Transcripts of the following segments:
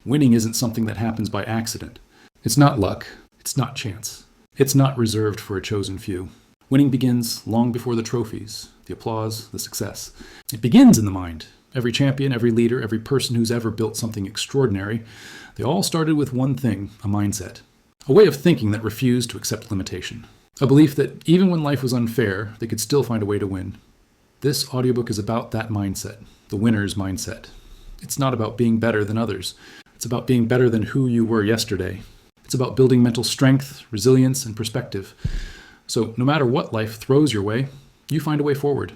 Winning isn't something that happens by accident. It's not luck. It's not chance. It's not reserved for a chosen few. Winning begins long before the trophies, the applause, the success. It begins in the mind. Every champion, every leader, every person who's ever built something extraordinary, they all started with one thing, a mindset. A way of thinking that refused to accept limitation. A belief that even when life was unfair, they could still find a way to win. This audiobook is about that mindset, the winner's mindset. It's not about being better than others. It's about being better than who you were yesterday. It's about building mental strength, resilience, and perspective. So no matter what life throws your way, you find a way forward.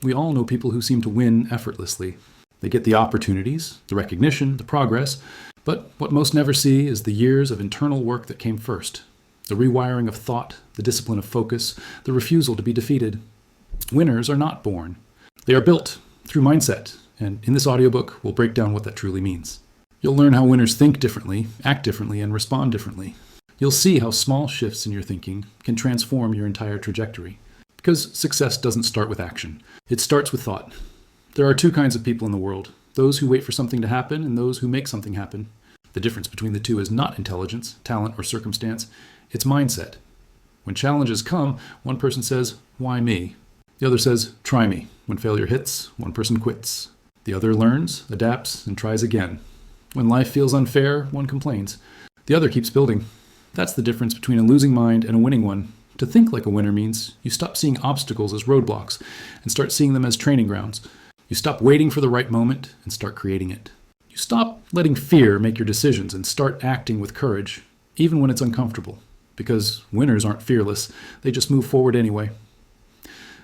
We all know people who seem to win effortlessly. They get the opportunities, the recognition, the progress, but what most never see is the years of internal work that came first. The rewiring of thought, the discipline of focus, the refusal to be defeated. Winners are not born. They are built through mindset, and in this audiobook, we'll break down what that truly means. You'll learn how winners think differently, act differently, and respond differently. You'll see how small shifts in your thinking can transform your entire trajectory. Because success doesn't start with action. It starts with thought. There are two kinds of people in the world. Those who wait for something to happen and those who make something happen. The difference between the two is not intelligence, talent, or circumstance. It's mindset. When challenges come, one person says, "Why me?" The other says, "Try me." When failure hits, one person quits. The other learns, adapts, and tries again. When life feels unfair, one complains. The other keeps building. That's the difference between a losing mind and a winning one. To think like a winner means you stop seeing obstacles as roadblocks and start seeing them as training grounds. You stop waiting for the right moment and start creating it. You stop letting fear make your decisions and start acting with courage, even when it's uncomfortable. Because winners aren't fearless, they just move forward anyway.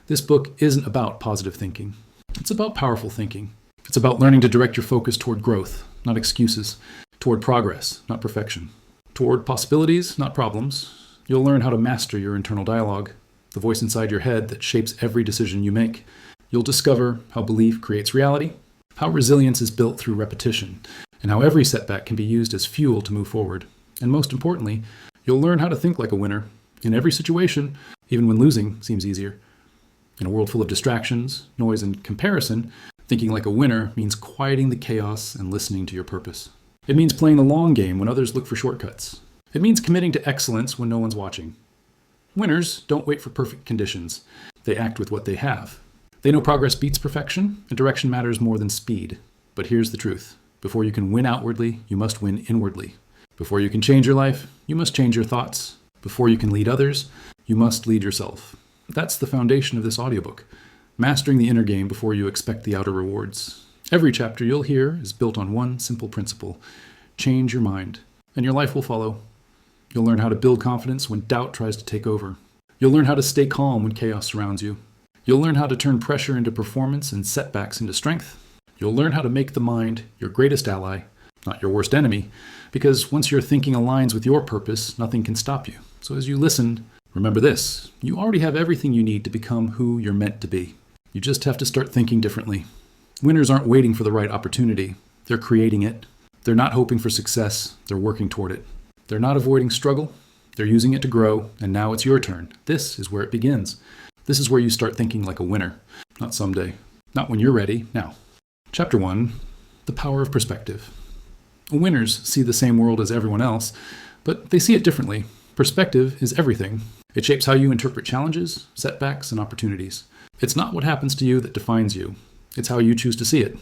This book isn't about positive thinking. It's about powerful thinking. It's about learning to direct your focus toward growth, not excuses, toward progress, not perfection, toward possibilities, not problems. You'll learn how to master your internal dialogue, the voice inside your head that shapes every decision you make. You'll discover how belief creates reality, how resilience is built through repetition, and how every setback can be used as fuel to move forward. And most importantly, you'll learn how to think like a winner in every situation, even when losing seems easier. In a world full of distractions, noise, and comparison, thinking like a winner means quieting the chaos and listening to your purpose. It means playing the long game when others look for shortcuts. It means committing to excellence when no one's watching. Winners don't wait for perfect conditions. They act with what they have. They know progress beats perfection, and direction matters more than speed. But here's the truth. Before you can win outwardly, you must win inwardly. Before you can change your life, you must change your thoughts. Before you can lead others, you must lead yourself. That's the foundation of this audiobook. Mastering the inner game before you expect the outer rewards. Every chapter you'll hear is built on one simple principle. Change your mind, and your life will follow. You'll learn how to build confidence when doubt tries to take over. You'll learn how to stay calm when chaos surrounds you. You'll learn how to turn pressure into performance and setbacks into strength. You'll learn how to make the mind your greatest ally, not your worst enemy, because once your thinking aligns with your purpose, nothing can stop you. So as you listen, remember this: you already have everything you need to become who you're meant to be. You just have to start thinking differently. Winners aren't waiting for the right opportunity. They're creating it. They're not hoping for success. They're working toward it. They're not avoiding struggle. They're using it to grow, and now it's your turn. This is where it begins. This is where you start thinking like a winner. Not someday. Not when you're ready. Now. Chapter 1. The Power of Perspective. Winners see the same world as everyone else, but they see it differently. Perspective is everything. It shapes how you interpret challenges, setbacks, and opportunities. It's not what happens to you that defines you. It's how you choose to see it.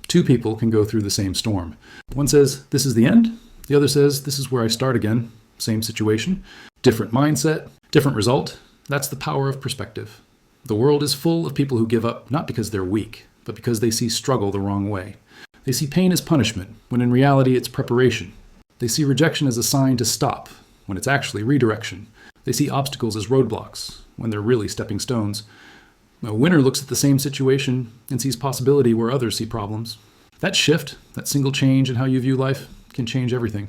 Two people can go through the same storm. One says, "This is the end." The other says, "This is where I start again." Same situation, different mindset, different result. That's the power of perspective. The world is full of people who give up not because they're weak, but because they see struggle the wrong way. They see pain as punishment, when in reality it's preparation. They see rejection as a sign to stop, when it's actually redirection. They see obstacles as roadblocks, when they're really stepping stones. A winner looks at the same situation and sees possibility where others see problems. That shift, that single change in how you view life, can change everything.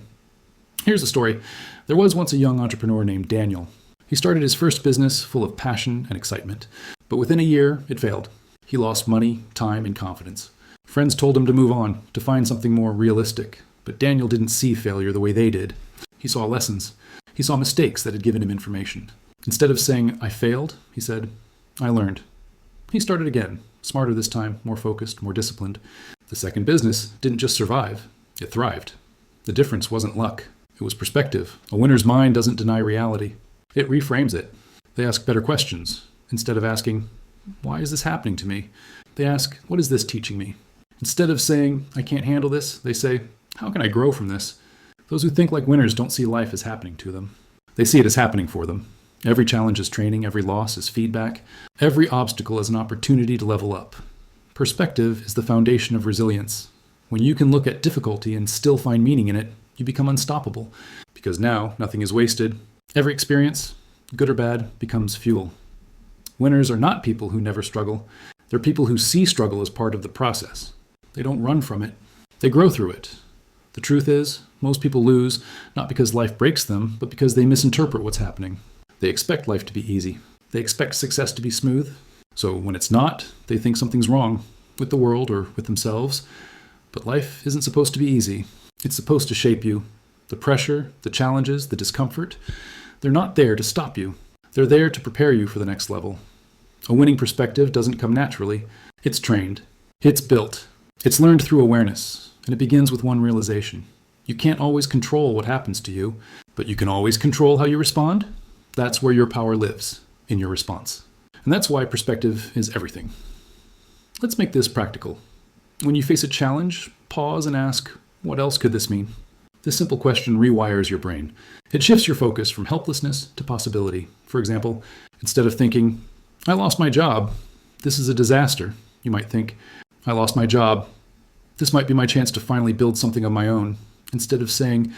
Here's a story. There was once a young entrepreneur named Daniel. He started his first business full of passion and excitement, but within a year, it failed. He lost money, time, and confidence. Friends told him to move on, to find something more realistic, but Daniel didn't see failure the way they did. He saw lessons. He saw mistakes that had given him information. Instead of saying, "I failed," he said, "I learned." He started again, smarter this time, more focused, more disciplined. The second business didn't just survive, it thrived. The difference wasn't luck. It was perspective. A winner's mind doesn't deny reality. It reframes it. They ask better questions. Instead of asking, why is this happening to me? They ask, what is this teaching me? Instead of saying, I can't handle this, they say, how can I grow from this? Those who think like winners don't see life as happening to them. They see it as happening for them. Every challenge is training, every loss is feedback, every obstacle is an opportunity to level up. Perspective is the foundation of resilience. When you can look at difficulty and still find meaning in it, you become unstoppable, because now nothing is wasted. Every experience, good or bad, becomes fuel. Winners are not people who never struggle. They're people who see struggle as part of the process. They don't run from it. They grow through it. The truth is, most people lose, not because life breaks them, but because they misinterpret what's happening. They expect life to be easy. They expect success to be smooth. So when it's not, they think something's wrong with the world or with themselves. But life isn't supposed to be easy. It's supposed to shape you. The pressure, the challenges, the discomfort, they're not there to stop you. They're there to prepare you for the next level. A winning perspective doesn't come naturally. It's trained. It's built. It's learned through awareness. And it begins with one realization. You can't always control what happens to you, but you can always control how you respond. That's where your power lives, in your response. And that's why perspective is everything. Let's make this practical. When you face a challenge, pause and ask, what else could this mean? This simple question rewires your brain. It shifts your focus from helplessness to possibility. For example, instead of thinking, I lost my job, this is a disaster, you might think, I lost my job, this might be my chance to finally build something of my own. Instead of saying,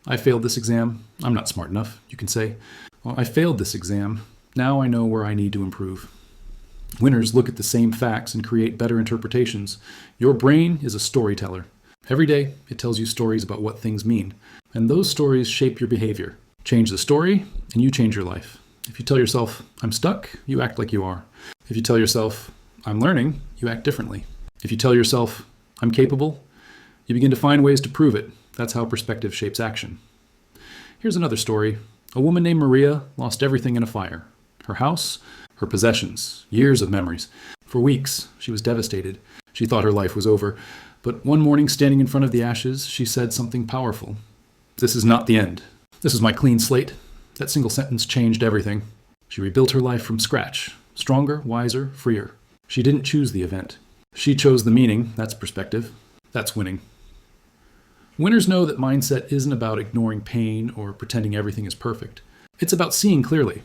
I failed this exam, I'm not smart enough, you can say, well, I failed this exam, now I know where I need to improve. Winners look at the same facts and create better interpretations. Your brain is a storyteller. Every day, it tells you stories about what things mean. And those stories shape your behavior. Change the story, and you change your life. If you tell yourself, I'm stuck, you act like you are. If you tell yourself, I'm learning, you act differently. If you tell yourself, I'm capable, you begin to find ways to prove it. That's how perspective shapes action. Here's another story. A woman named Maria lost everything in a fire. Her house, her possessions, years of memories. For weeks, she was devastated. She thought her life was over. But one morning, standing in front of the ashes, she said something powerful. This is not the end. This is my clean slate. That single sentence changed everything. She rebuilt her life from scratch. Stronger, wiser, freer. She didn't choose the event. She chose the meaning. That's perspective. That's winning. Winners know that mindset isn't about ignoring pain or pretending everything is perfect. It's about seeing clearly,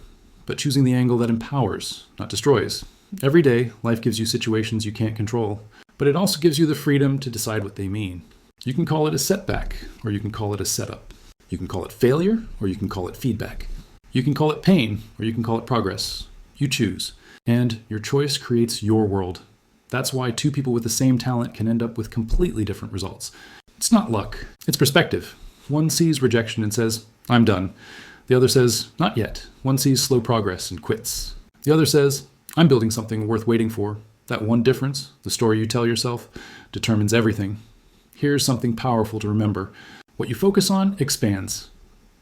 but choosing the angle that empowers, not destroys. Every day, life gives you situations you can't control, but it also gives you the freedom to decide what they mean. You can call it a setback, or you can call it a setup. You can call it failure, or you can call it feedback. You can call it pain, or you can call it progress. You choose. And your choice creates your world. That's why two people with the same talent can end up with completely different results. It's not luck. It's perspective. One sees rejection and says, I'm done. The other says, not yet. One sees slow progress and quits. The other says, I'm building something worth waiting for. That one difference, the story you tell yourself, determines everything. Here's something powerful to remember. What you focus on expands.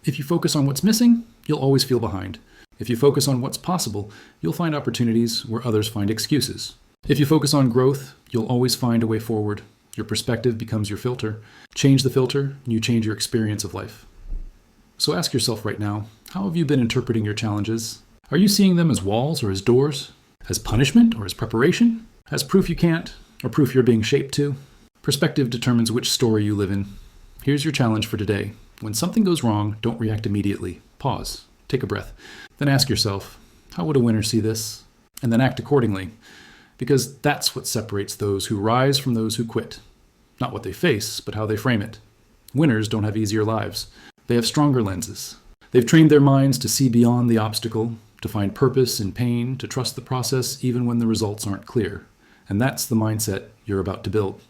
If you focus on what's missing, you'll always feel behind. If you focus on what's possible, you'll find opportunities where others find excuses. If you focus on growth, you'll always find a way forward. Your perspective becomes your filter. Change the filter, and you change your experience of life. So ask yourself right now, how have you been interpreting your challenges? Are you seeing them as walls or as doors? As punishment or as preparation? As proof you can't, or proof you're being shaped to? Perspective determines which story you live in. Here's your challenge for today. When something goes wrong, don't react immediately. Pause. Take a breath. Then ask yourself, how would a winner see this? And then act accordingly. Because that's what separates those who rise from those who quit. Not what they face, but how they frame it. Winners don't have easier lives. They have stronger lenses. They've trained their minds to see beyond the obstacle, to find purpose in pain, to trust the process even when the results aren't clear. And that's the mindset you're about to build.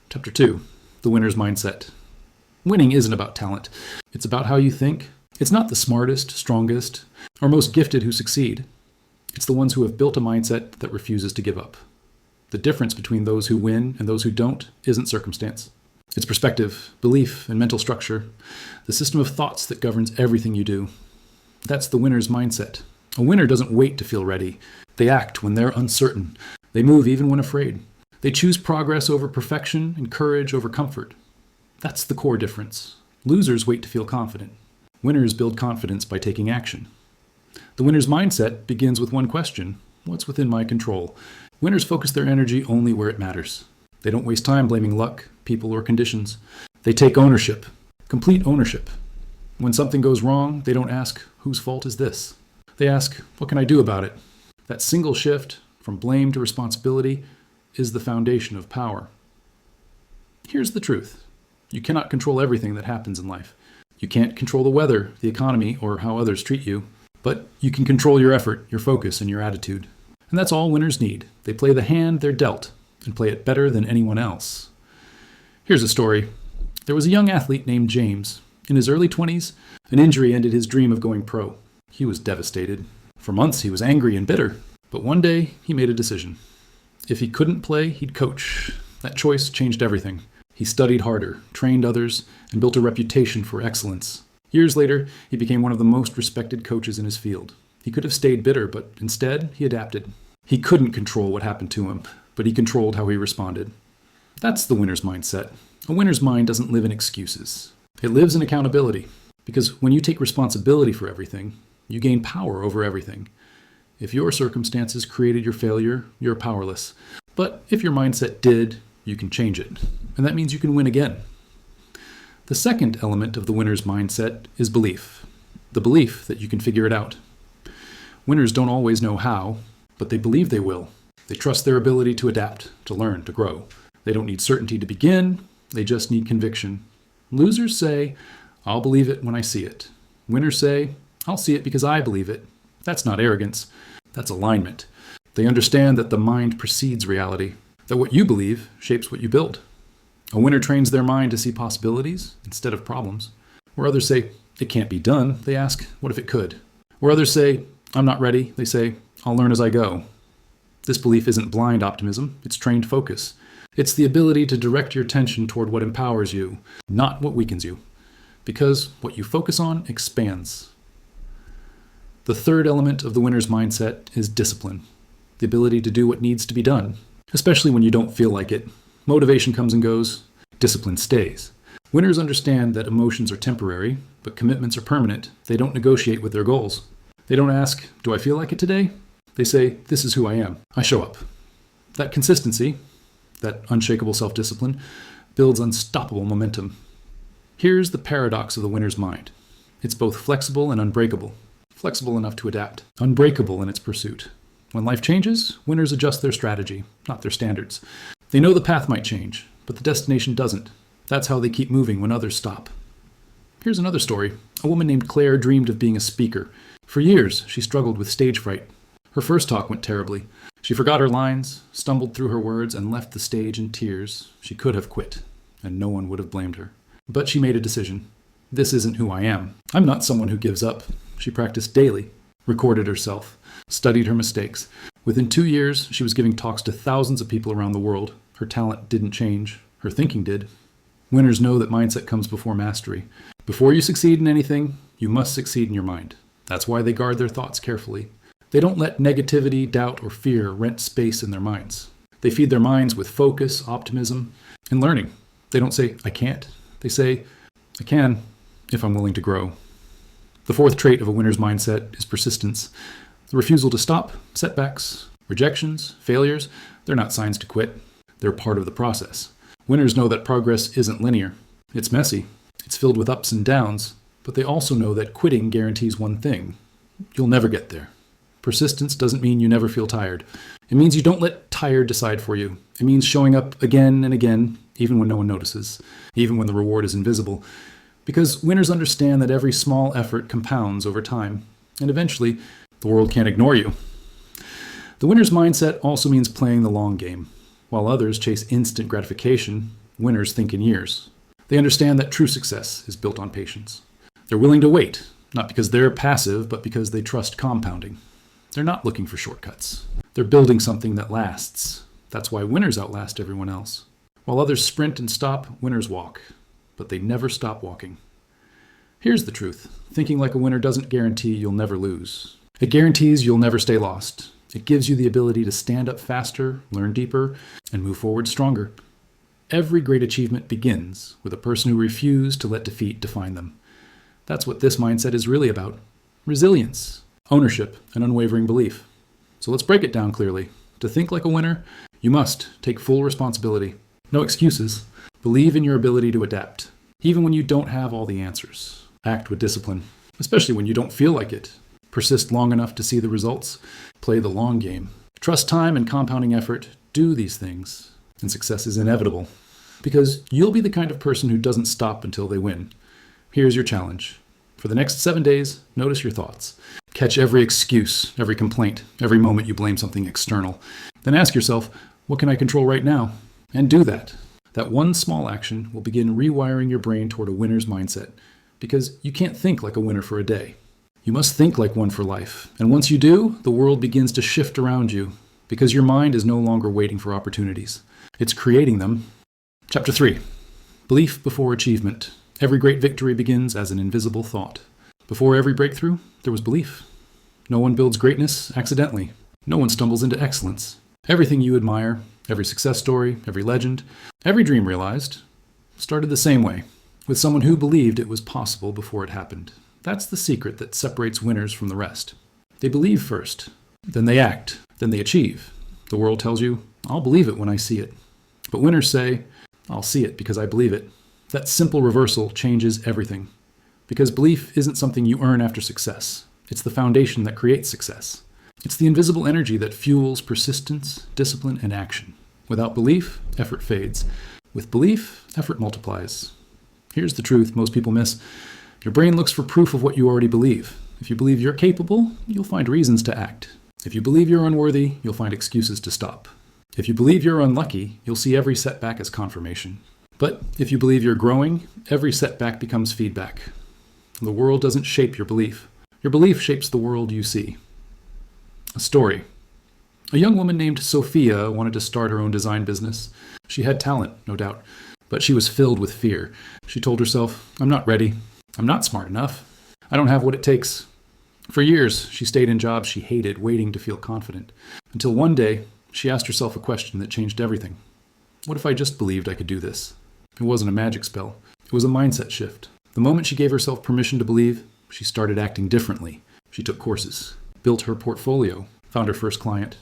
Chapter 2, the winner's mindset. Winning isn't about talent. It's about how you think. It's not the smartest, strongest, or most gifted who succeed. It's the ones who have built a mindset that refuses to give up. The difference between those who win and those who don't isn't circumstance. It's perspective, belief, and mental structure, the system of thoughts that governs everything you do. That's the winner's mindset. A winner doesn't wait to feel ready. They act when they're uncertain. They move even when afraid. They choose progress over perfection and courage over comfort. That's the core difference. Losers wait to feel confident. Winners build confidence by taking action. The winner's mindset begins with one question: what's within my control? Winners focus their energy only where it matters. They don't waste time blaming luck, people, or conditions. They take ownership, complete ownership. When something goes wrong, they don't ask, whose fault is this? They ask, what can I do about it? That single shift from blame to responsibility is the foundation of power. Here's the truth. You cannot control everything that happens in life. You can't control the weather, the economy, or how others treat you, but you can control your effort, your focus, and your attitude. And that's all winners need. They play the hand they're dealt and play it better than anyone else. Here's a story. There was a young athlete named James. In his early 20s, an injury ended his dream of going pro. He was devastated. For months, he was angry and bitter. But one day, he made a decision. If he couldn't play, he'd coach. That choice changed everything. He studied harder, trained others, and built a reputation for excellence. Years later, he became one of the most respected coaches in his field. He could have stayed bitter, but instead, he adapted. He couldn't control what happened to him, but he controlled how he responded. That's the winner's mindset. A winner's mind doesn't live in excuses. It lives in accountability, because when you take responsibility for everything, you gain power over everything. If your circumstances created your failure, you're powerless. But if your mindset did, you can change it. And that means you can win again. The second element of the winner's mindset is belief. The belief that you can figure it out. Winners don't always know how, but they believe they will. They trust their ability to adapt, to learn, to grow. They don't need certainty to begin, they just need conviction. Losers say, I'll believe it when I see it. Winners say, I'll see it because I believe it. That's not arrogance, that's alignment. They understand that the mind precedes reality, that what you believe shapes what you build. A winner trains their mind to see possibilities instead of problems. Where others say, it can't be done, they ask, what if it could? Where others say, I'm not ready, they say, I'll learn as I go. This belief isn't blind optimism, it's trained focus. It's the ability to direct your attention toward what empowers you, not what weakens you. Because what you focus on expands. The third element of the winner's mindset is discipline. The ability to do what needs to be done, especially when you don't feel like it. Motivation comes and goes, discipline stays. Winners understand that emotions are temporary, but commitments are permanent. They don't negotiate with their goals. They don't ask, do I feel like it today? They say, this is who I am. I show up. That consistency, that unshakable self-discipline, builds unstoppable momentum. Here's the paradox of the winner's mind. It's both flexible and unbreakable. Flexible enough to adapt, unbreakable in its pursuit. When life changes, winners adjust their strategy, not their standards. They know the path might change, but the destination doesn't. That's how they keep moving when others stop. Here's another story. A woman named Claire dreamed of being a speaker. For years, she struggled with stage fright. Her first talk went terribly. She forgot her lines, stumbled through her words, and left the stage in tears. She could have quit, and no one would have blamed her. But she made a decision. This isn't who I am. I'm not someone who gives up. She practiced daily, recorded herself, studied her mistakes. Within 2 years, she was giving talks to thousands of people around the world. Her talent didn't change. Her thinking did. Winners know that mindset comes before mastery. Before you succeed in anything, you must succeed in your mind. That's why they guard their thoughts carefully. They don't let negativity, doubt, or fear rent space in their minds. They feed their minds with focus, optimism, and learning. They don't say, I can't. They say, I can, if I'm willing to grow. The fourth trait of a winner's mindset is persistence. The refusal to stop. Setbacks, rejections, failures, they're not signs to quit. They're part of the process. Winners know that progress isn't linear. It's messy. It's filled with ups and downs. But they also know that quitting guarantees one thing. You'll never get there. Persistence doesn't mean you never feel tired. It means you don't let tired decide for you. It means showing up again and again, even when no one notices, even when the reward is invisible. Because winners understand that every small effort compounds over time, and eventually, the world can't ignore you. The winner's mindset also means playing the long game. While others chase instant gratification, winners think in years. They understand that true success is built on patience. They're willing to wait, not because they're passive, but because they trust compounding. They're not looking for shortcuts. They're building something that lasts. That's why winners outlast everyone else. While others sprint and stop, winners walk. But they never stop walking. Here's the truth. Thinking like a winner doesn't guarantee you'll never lose. It guarantees you'll never stay lost. It gives you the ability to stand up faster, learn deeper, and move forward stronger. Every great achievement begins with a person who refused to let defeat define them. That's what this mindset is really about. Resilience, ownership, and unwavering belief. So let's break it down clearly. To think like a winner, you must take full responsibility. No excuses. Believe in your ability to adapt, even when you don't have all the answers. Act with discipline, especially when you don't feel like it. Persist long enough to see the results. Play the long game. Trust time and compounding effort. Do these things, and success is inevitable. Because you'll be the kind of person who doesn't stop until they win. Here's your challenge. For the next 7 days, notice your thoughts. Catch every excuse, every complaint, every moment you blame something external. Then ask yourself, what can I control right now? And do that. That one small action will begin rewiring your brain toward a winner's mindset. Because you can't think like a winner for a day. You must think like one for life. And once you do, the world begins to shift around you. Because your mind is no longer waiting for opportunities. It's creating them. Chapter 3. Belief before achievement. Every great victory begins as an invisible thought. Before every breakthrough, there was belief. No one builds greatness accidentally. No one stumbles into excellence. Everything you admire, every success story, every legend, every dream realized, started the same way, with someone who believed it was possible before it happened. That's the secret that separates winners from the rest. They believe first, then they act, then they achieve. The world tells you, I'll believe it when I see it. But winners say, I'll see it because I believe it. That simple reversal changes everything. Because belief isn't something you earn after success. It's the foundation that creates success. It's the invisible energy that fuels persistence, discipline, and action. Without belief, effort fades. With belief, effort multiplies. Here's the truth most people miss. Your brain looks for proof of what you already believe. If you believe you're capable, you'll find reasons to act. If you believe you're unworthy, you'll find excuses to stop. If you believe you're unlucky, you'll see every setback as confirmation. But if you believe you're growing, every setback becomes feedback. The world doesn't shape your belief. Your belief shapes the world you see. A story. A young woman named Sophia wanted to start her own design business. She had talent, no doubt, but she was filled with fear. She told herself, I'm not ready. I'm not smart enough. I don't have what it takes. For years, she stayed in jobs she hated, waiting to feel confident. Until one day, she asked herself a question that changed everything. What if I just believed I could do this? It wasn't a magic spell. It was a mindset shift. The moment she gave herself permission to believe, she started acting differently. She took courses, built her portfolio, found her first client.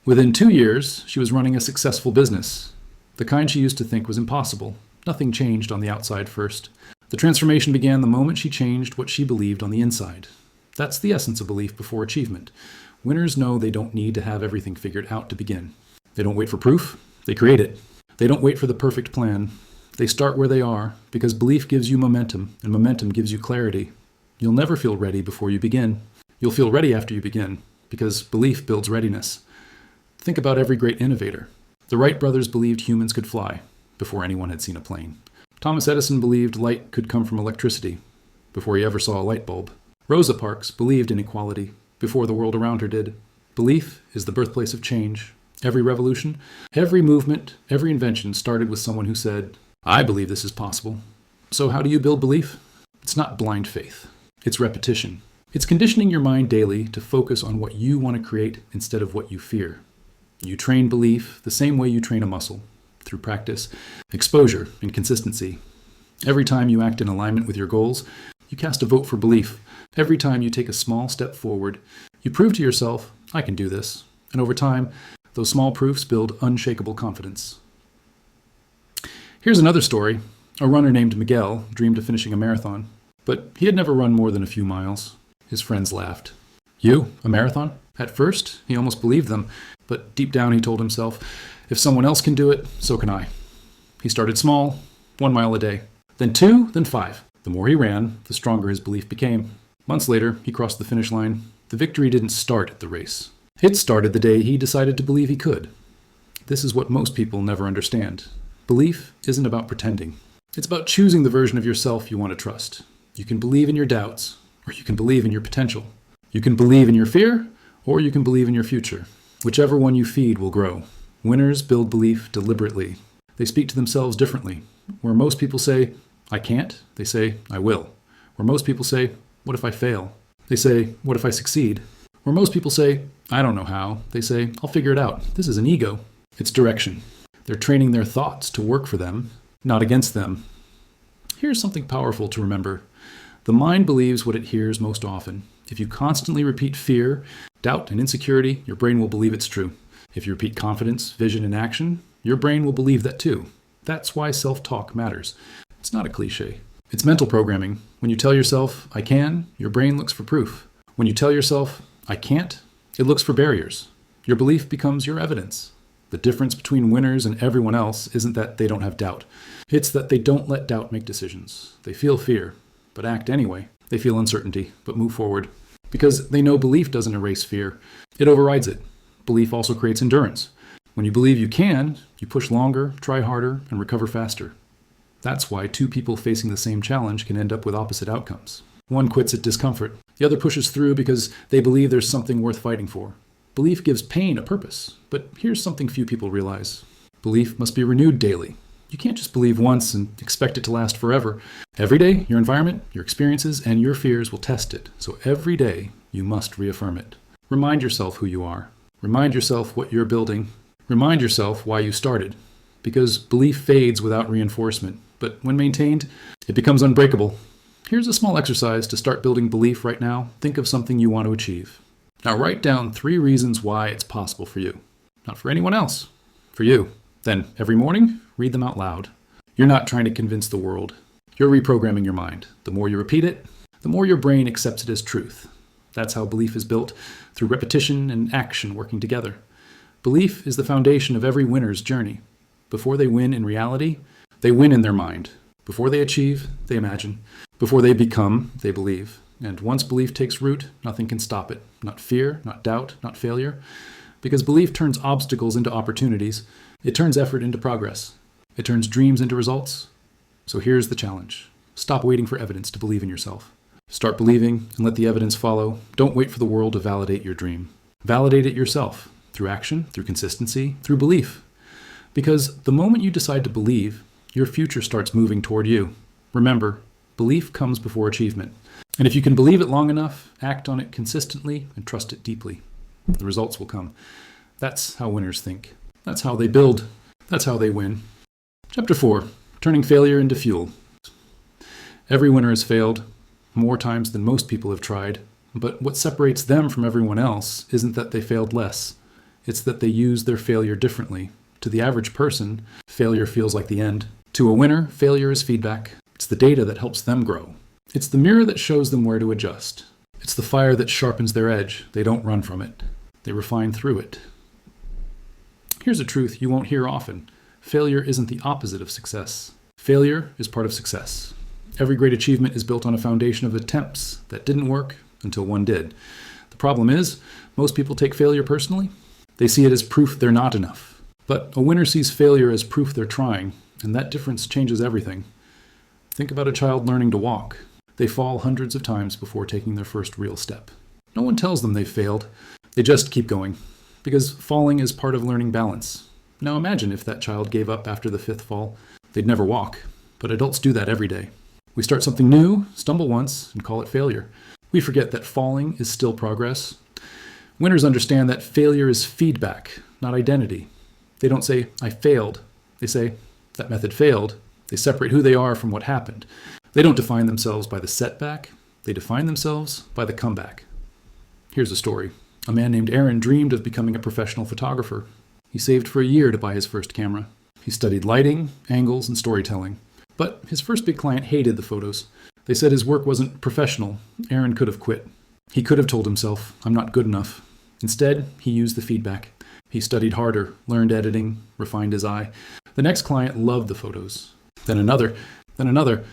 Within 2 years, she was running a successful business. The kind she used to think was impossible. Nothing changed on the outside first. The transformation began the moment she changed what she believed on the inside. That's the essence of belief before achievement. Winners know they don't need to have everything figured out to begin. They don't wait for proof, they create it. They don't wait for the perfect plan. They start where they are, because belief gives you momentum, and momentum gives you clarity. You'll never feel ready before you begin. You'll feel ready after you begin, because belief builds readiness. Think about every great innovator. The Wright brothers believed humans could fly before anyone had seen a plane. Thomas Edison believed light could come from electricity before he ever saw a light bulb. Rosa Parks believed in equality before the world around her did. Belief is the birthplace of change. Every revolution, every movement, every invention started with someone who said, I believe this is possible. So how do you build belief? It's not blind faith. It's repetition. It's conditioning your mind daily to focus on what you want to create instead of what you fear. You train belief the same way you train a muscle, through practice, exposure, and consistency. Every time you act in alignment with your goals, you cast a vote for belief. Every time you take a small step forward, you prove to yourself, I can do this. And over time, those small proofs build unshakable confidence. Here's another story. A runner named Miguel dreamed of finishing a marathon, but he had never run more than a few miles. His friends laughed. You, a marathon? At first, he almost believed them, but deep down he told himself, if someone else can do it, so can I. He started small, 1 mile a day, then 2, then 5. The more he ran, the stronger his belief became. Months later, he crossed the finish line. The victory didn't start at the race. It started the day he decided to believe he could. This is what most people never understand. Belief isn't about pretending. It's about choosing the version of yourself you want to trust. You can believe in your doubts, or you can believe in your potential. You can believe in your fear, or you can believe in your future. Whichever one you feed will grow. Winners build belief deliberately. They speak to themselves differently. Where most people say, I can't, they say, I will. Where most people say, what if I fail? They say, what if I succeed? Where most people say, I don't know how, they say, I'll figure it out. This is an ego. It's direction. They're training their thoughts to work for them, not against them. Here's something powerful to remember. The mind believes what it hears most often. If you constantly repeat fear, doubt, and insecurity, your brain will believe it's true. If you repeat confidence, vision, and action, your brain will believe that too. That's why self-talk matters. It's not a cliche. It's mental programming. When you tell yourself, I can, your brain looks for proof. When you tell yourself, I can't, it looks for barriers. Your belief becomes your evidence. The difference between winners and everyone else isn't that they don't have doubt. It's that they don't let doubt make decisions. They feel fear, but act anyway. They feel uncertainty, but move forward. Because they know belief doesn't erase fear. It overrides it. Belief also creates endurance. When you believe you can, you push longer, try harder, and recover faster. That's why two people facing the same challenge can end up with opposite outcomes. One quits at discomfort. The other pushes through because they believe there's something worth fighting for. Belief gives pain a purpose, but here's something few people realize. Belief must be renewed daily. You can't just believe once and expect it to last forever. Every day, your environment, your experiences, and your fears will test it. So every day, you must reaffirm it. Remind yourself who you are. Remind yourself what you're building. Remind yourself why you started. Because belief fades without reinforcement, but when maintained, it becomes unbreakable. Here's a small exercise to start building belief right now. Think of something you want to achieve. Now write down 3 reasons why it's possible for you. Not for anyone else. For you. Then, every morning, read them out loud. You're not trying to convince the world. You're reprogramming your mind. The more you repeat it, the more your brain accepts it as truth. That's how belief is built, through repetition and action working together. Belief is the foundation of every winner's journey. Before they win in reality, they win in their mind. Before they achieve, they imagine. Before they become, they believe. And once belief takes root, nothing can stop it. Not fear, not doubt, not failure. Because belief turns obstacles into opportunities. It turns effort into progress. It turns dreams into results. So here's the challenge. Stop waiting for evidence to believe in yourself. Start believing and let the evidence follow. Don't wait for the world to validate your dream. Validate it yourself, through action, through consistency, through belief. Because the moment you decide to believe, your future starts moving toward you. Remember, belief comes before achievement. And if you can believe it long enough, act on it consistently and trust it deeply. The results will come. That's how winners think. That's how they build. That's how they win. Chapter 4, Turning Failure into Fuel. Every winner has failed, more times than most people have tried. But what separates them from everyone else isn't that they failed less. It's that they use their failure differently. To the average person, failure feels like the end. To a winner, failure is feedback. It's the data that helps them grow. It's the mirror that shows them where to adjust. It's the fire that sharpens their edge. They don't run from it. They refine through it. Here's a truth you won't hear often. Failure isn't the opposite of success. Failure is part of success. Every great achievement is built on a foundation of attempts that didn't work until one did. The problem is, most people take failure personally. They see it as proof they're not enough. But a winner sees failure as proof they're trying, and that difference changes everything. Think about a child learning to walk. They fall hundreds of times before taking their first real step. No one tells them they've failed. They just keep going. Because falling is part of learning balance. Now imagine if that child gave up after the 5th fall. They'd never walk. But adults do that every day. We start something new, stumble once, and call it failure. We forget that falling is still progress. Winners understand that failure is feedback, not identity. They don't say, I failed. They say, that method failed. They separate who they are from what happened. They don't define themselves by the setback. They define themselves by the comeback. Here's a story. A man named Aaron dreamed of becoming a professional photographer. He saved for a year to buy his first camera. He studied lighting, angles, and storytelling. But his first big client hated the photos. They said his work wasn't professional. Aaron could have quit. He could have told himself, I'm not good enough. Instead, he used the feedback. He studied harder, learned editing, refined his eye. The next client loved the photos. Then another.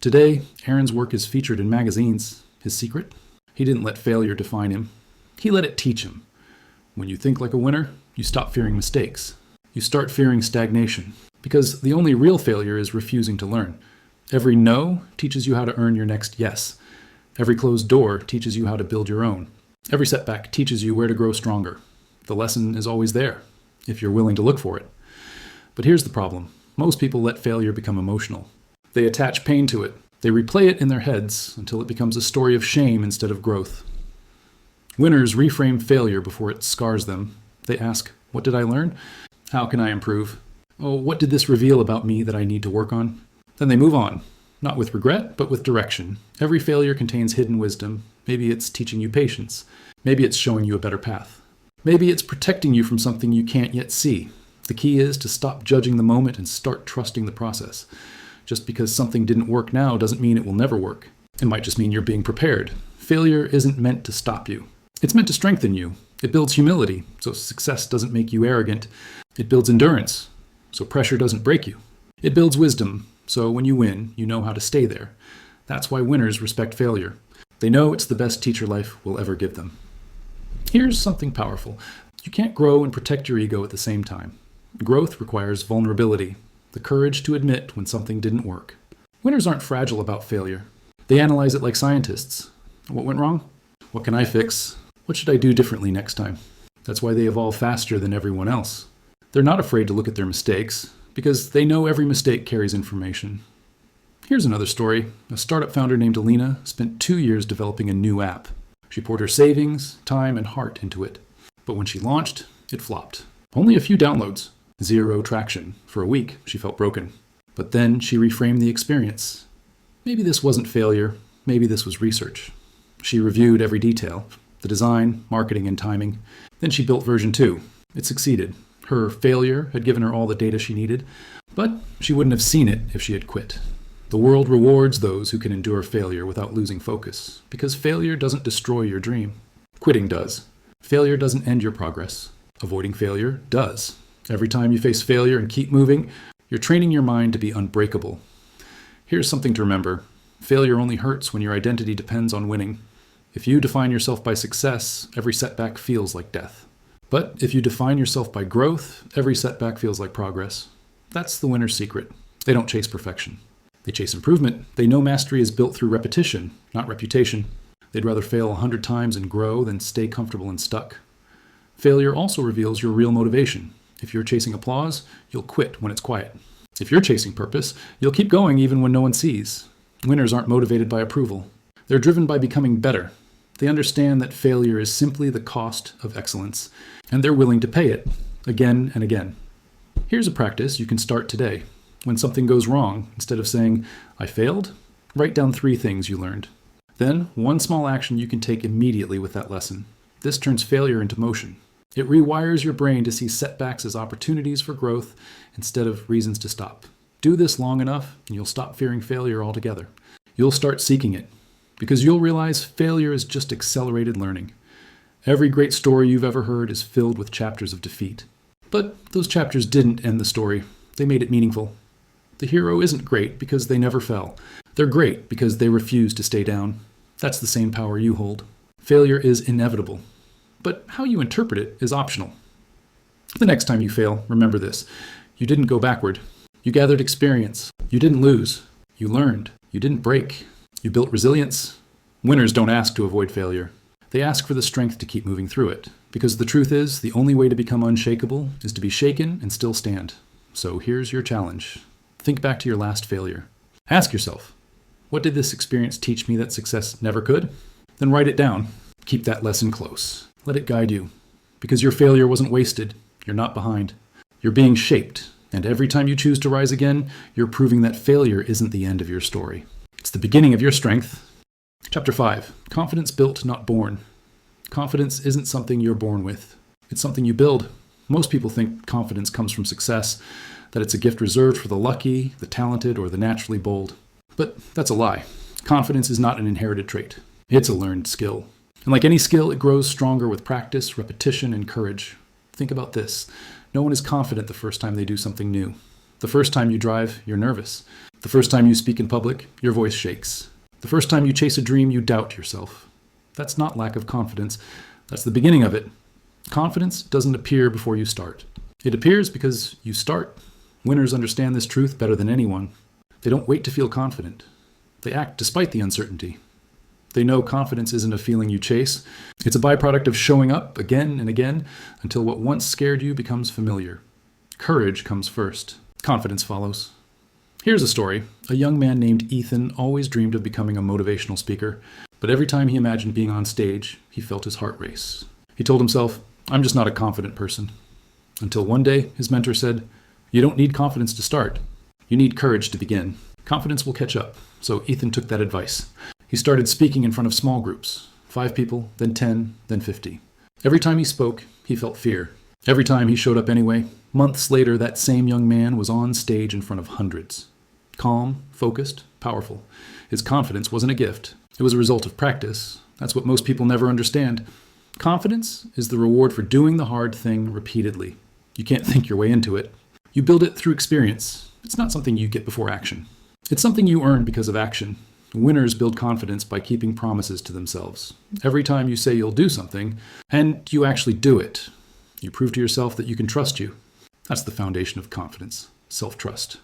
Today, Aaron's work is featured in magazines. His secret? He didn't let failure define him. He let it teach him. When you think like a winner, you stop fearing mistakes. You start fearing stagnation. Because the only real failure is refusing to learn. Every no teaches you how to earn your next yes. Every closed door teaches you how to build your own. Every setback teaches you where to grow stronger. The lesson is always there, if you're willing to look for it. But here's the problem. Most people let failure become emotional. They attach pain to it. They replay it in their heads until it becomes a story of shame instead of growth. Winners reframe failure before it scars them. They ask, what did I learn? How can I improve? Oh, what did this reveal about me that I need to work on? Then they move on, not with regret, but with direction. Every failure contains hidden wisdom. Maybe it's teaching you patience. Maybe it's showing you a better path. Maybe it's protecting you from something you can't yet see. The key is to stop judging the moment and start trusting the process. Just because something didn't work now doesn't mean it will never work. It might just mean you're being prepared. Failure isn't meant to stop you. It's meant to strengthen you. It builds humility, so success doesn't make you arrogant. It builds endurance, so pressure doesn't break you. It builds wisdom, so when you win, you know how to stay there. That's why winners respect failure. They know it's the best teacher life will ever give them. Here's something powerful. You can't grow and protect your ego at the same time. Growth requires vulnerability, the courage to admit when something didn't work. Winners aren't fragile about failure. They analyze it like scientists. What went wrong? What can I fix? What should I do differently next time? That's why they evolve faster than everyone else. They're not afraid to look at their mistakes, because they know every mistake carries information. Here's another story. A startup founder named Alina spent 2 years developing a new app. She poured her savings, time, and heart into it. But when she launched, it flopped. Only a few downloads. 0 traction. For a week, she felt broken. But then she reframed the experience. Maybe this wasn't failure. Maybe this was research. She reviewed every detail. The design, marketing, and timing. Then she built version 2. It succeeded. Her failure had given her all the data she needed, but she wouldn't have seen it if she had quit. The world rewards those who can endure failure without losing focus, because failure doesn't destroy your dream. Quitting does. Failure doesn't end your progress. Avoiding failure does. Every time you face failure and keep moving, you're training your mind to be unbreakable. Here's something to remember. Failure only hurts when your identity depends on winning. If you define yourself by success, every setback feels like death. But if you define yourself by growth, every setback feels like progress. That's the winner's secret. They don't chase perfection. They chase improvement. They know mastery is built through repetition, not reputation. They'd rather fail 100 times and grow than stay comfortable and stuck. Failure also reveals your real motivation. If you're chasing applause, you'll quit when it's quiet. If you're chasing purpose, you'll keep going even when no one sees. Winners aren't motivated by approval. They're driven by becoming better. They understand that failure is simply the cost of excellence, and they're willing to pay it again and again. Here's a practice you can start today. When something goes wrong, instead of saying, "I failed," write down 3 things you learned. Then, one small action you can take immediately with that lesson. This turns failure into motion. It rewires your brain to see setbacks as opportunities for growth instead of reasons to stop. Do this long enough, and you'll stop fearing failure altogether. You'll start seeking it, because you'll realize failure is just accelerated learning. Every great story you've ever heard is filled with chapters of defeat. But those chapters didn't end the story. They made it meaningful. The hero isn't great because they never fell. They're great because they refuse to stay down. That's the same power you hold. Failure is inevitable, but how you interpret it is optional. The next time you fail, remember this. You didn't go backward. You gathered experience. You didn't lose. You learned. You didn't break. You built resilience. Winners don't ask to avoid failure. They ask for the strength to keep moving through it. Because the truth is, the only way to become unshakable is to be shaken and still stand. So here's your challenge. Think back to your last failure. Ask yourself, what did this experience teach me that success never could? Then write it down. Keep that lesson close. Let it guide you. Because your failure wasn't wasted. You're not behind. You're being shaped. And every time you choose to rise again, you're proving that failure isn't the end of your story. It's the beginning of your strength. Chapter 5. Confidence built, not born. Confidence isn't something you're born with. It's something you build. Most people think confidence comes from success, that it's a gift reserved for the lucky, the talented, or the naturally bold. But that's a lie. Confidence is not an inherited trait. It's a learned skill. And like any skill, it grows stronger with practice, repetition, and courage. Think about this. No one is confident the first time they do something new. The first time you drive, you're nervous. The first time you speak in public, your voice shakes. The first time you chase a dream, you doubt yourself. That's not lack of confidence. That's the beginning of it. Confidence doesn't appear before you start. It appears because you start. Winners understand this truth better than anyone. They don't wait to feel confident. They act despite the uncertainty. They know confidence isn't a feeling you chase. It's a byproduct of showing up again and again until what once scared you becomes familiar. Courage comes first. Confidence follows. Here's a story. A young man named Ethan always dreamed of becoming a motivational speaker, but every time he imagined being on stage, he felt his heart race. He told himself, "I'm just not a confident person." Until one day, his mentor said, You don't need confidence to start. You need courage to begin. Confidence will catch up. So Ethan took that advice. He started speaking in front of small groups, 5 people, then 10, then 50. Every time he spoke, he felt fear. Every time he showed up anyway, months later, that same young man was on stage in front of hundreds. Calm, focused, powerful. His confidence wasn't a gift. It was a result of practice. That's what most people never understand. Confidence is the reward for doing the hard thing repeatedly. You can't think your way into it. You build it through experience. It's not something you get before action. It's something you earn because of action. Winners build confidence by keeping promises to themselves. Every time you say you'll do something, and you actually do it, you prove to yourself that you can trust you. That's the foundation of confidence, self-trust.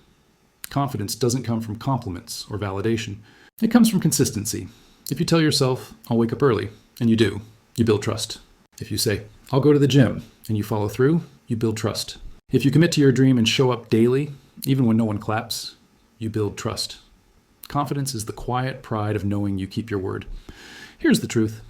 Confidence doesn't come from compliments or validation. It comes from consistency. If you tell yourself, I'll wake up early, and you do, you build trust. If you say, I'll go to the gym, and you follow through, you build trust. If you commit to your dream and show up daily, even when no one claps, you build trust. Confidence is the quiet pride of knowing you keep your word. Here's the truth.